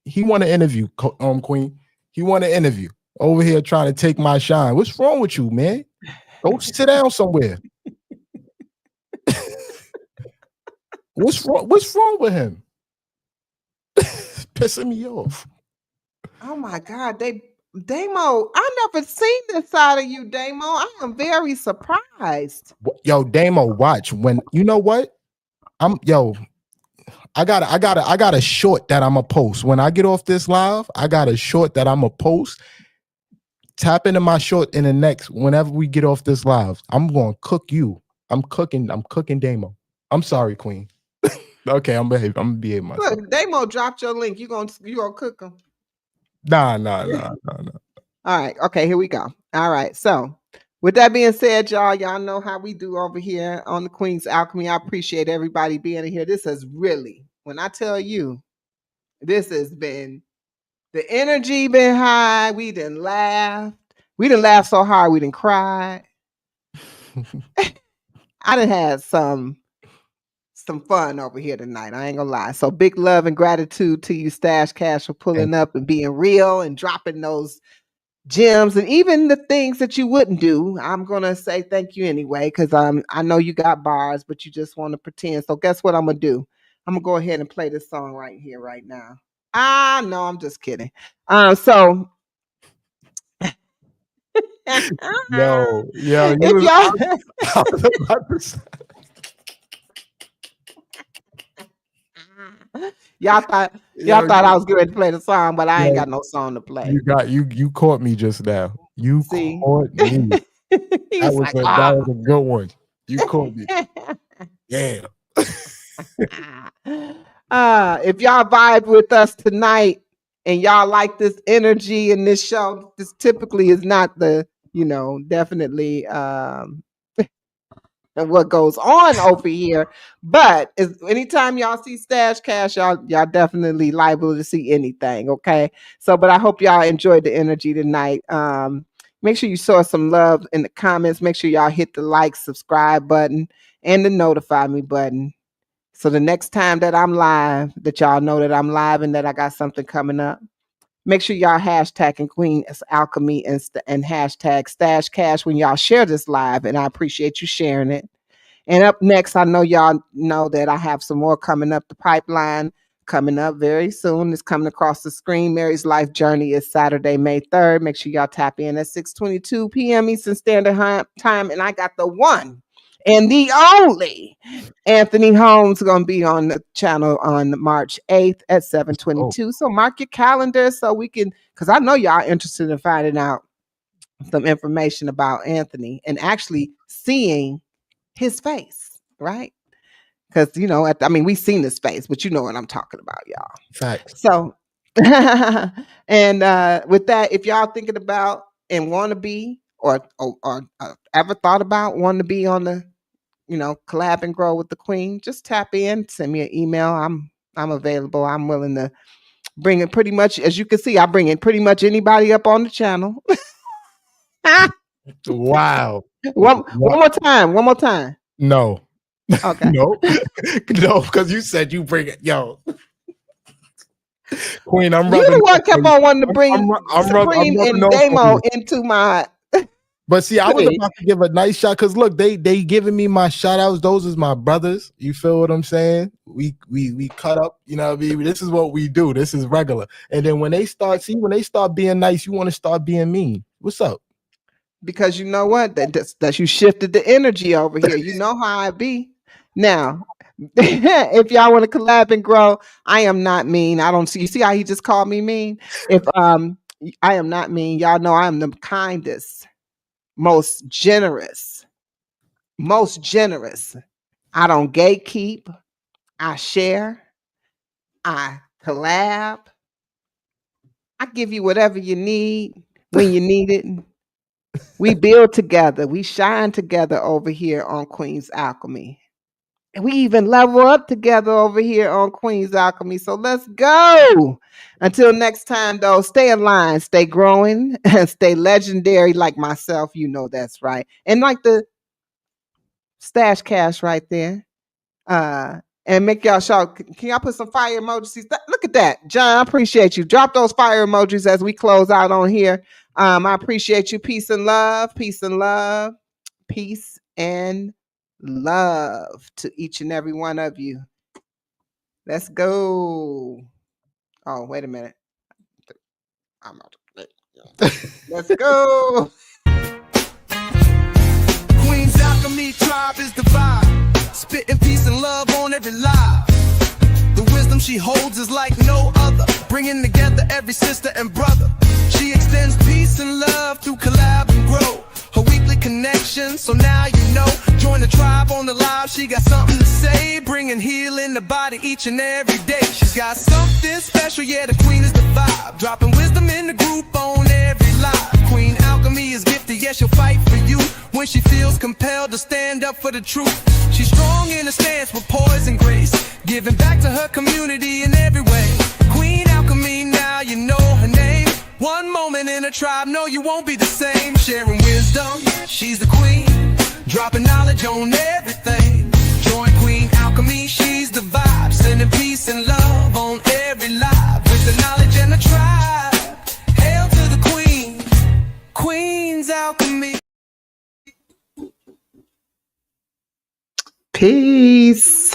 He want an interview, Queen. He want an interview. Over here trying to take my shine. What's wrong with you, man? Go sit down somewhere. What's wrong? What's wrong with him? Pissing me off. Oh my God, Damo, I never seen this side of you, Damo. I am very surprised. Yo, Damo, watch. When you know what? I got a short that I'm a post. When I get off this live, I got a short that I'm a post. Tap into my short in the next, whenever we get off this live, I'm gonna cook you. I'm cooking Damo. I'm sorry, Queen. Okay, I'm gonna behave myself. Look, Damo dropped your link. You gonna cook them? Nah. All right. Okay, here we go. All right. So with that being said, y'all know how we do over here on the Queen's Alchemy. I appreciate everybody being here. This has really, when I tell you, this has been, the energy been high. We didn't laugh. We didn't laugh so hard we didn't cry. I done had some fun over here tonight. I ain't gonna lie. So big love and gratitude to you, Stash Cash, for pulling up and being real and dropping those gems and even the things that you wouldn't do. I'm gonna say thank you anyway, because I know you got bars, but you just want to pretend. So guess what I'm gonna do? I'm gonna go ahead and play this song right here, right now. No, I'm just kidding. So yo, if y'all y'all thought I was going to play the song, but I ain't got no song to play. You caught me just now. You See? caught me. That was a good one. You caught me. Yeah. If y'all vibe with us tonight and y'all like this energy in this show, this typically is not the, definitely what goes on over here. But anytime y'all see Stash Cash, y'all definitely liable to see anything. Okay. So, but I hope y'all enjoyed the energy tonight. Make sure you show us some love in the comments. Make sure y'all hit the like, subscribe button and the notify me button. So the next time that I'm live, that y'all know that I'm live and that I got something coming up. Make sure y'all hashtagging Queen's Alchemy and hashtag Stash Cash when y'all share this live. And I appreciate you sharing it. And up next, I know y'all know that I have some more coming up the pipeline, coming up very soon. It's coming across the screen. Mary's Life Journey is Saturday, May 3rd. Make sure y'all tap in at 6:22 p.m. Eastern Standard Time. And I got the one and the only Anthony Holmes going to be on the channel on March 8th at 7:22. So mark your calendar so we can, because I know y'all interested in finding out some information about Anthony and actually seeing his face, right? Because we've seen his face, but you know what I'm talking about, y'all. Facts. So, and with that, if y'all thinking about and want to be, or ever thought about wanting to be on the, Collab and Grow with the Queen, just tap in, send me an email. I'm available. I'm willing to bring it pretty much, as you can see, I bring in pretty much anybody up on the channel. Wow. One more time. No. Okay. No, because you said you bring it. Yo. Queen, I'm you the one kept on wanting to bring Supreme and Damo into my. But see, I was about to give a nice shot because look, they giving me my shout outs. Those is my brothers. You feel what I'm saying? We cut up. You know what I mean? This is what we do. This is regular. And then when they start being nice, you want to start being mean. What's up? Because you know what? That you shifted the energy over here. You know how I be. Now, if y'all want to collab and grow, I am not mean. I don't see. You see how he just called me mean? If I am not mean. Y'all know I am the kindest, most generous. I don't gatekeep. I share. I collab. I give you whatever you need when you need it. We build together. We shine together over here on Queen's Alchemy. And we even level up together over here on Queen's Alchemy. So let's go. Until next time, though, stay in line, stay growing, and stay legendary like myself. You know that's right. And like the Stash Cash right there. And make y'all shout. Can y'all put some fire emojis? Look at that. John, I appreciate you. Drop those fire emojis as we close out on here. I appreciate you. Peace and love. Peace and love. Peace and love to each and every one of you. Let's go. Oh, wait a minute. Let's go. Queen's Alchemy Tribe is the vibe. Spitting peace and love on every live. The wisdom she holds is like no other, bringing together every sister and brother. She extends peace and love through Collab Grow, her weekly connection, so now you know. Join the tribe on the live, she got something to say, bringing healing the body each and every day. She's got something special, yeah, the queen is the vibe, dropping wisdom in the group on every live. Queen Alchemy is gifted, yes, she'll fight for you when she feels compelled to stand up for the truth. She's strong in her stance with poise and grace, giving back to her community in every way. Queen Alchemy, now you know her name. One moment in a tribe, no, you won't be the same. Sharing wisdom, she's the queen, dropping knowledge on everything. Join Queen Alchemy, she's the vibe, sending peace and love on every live. With the knowledge and the tribe, hail to the queen, Queen's Alchemy. Peace.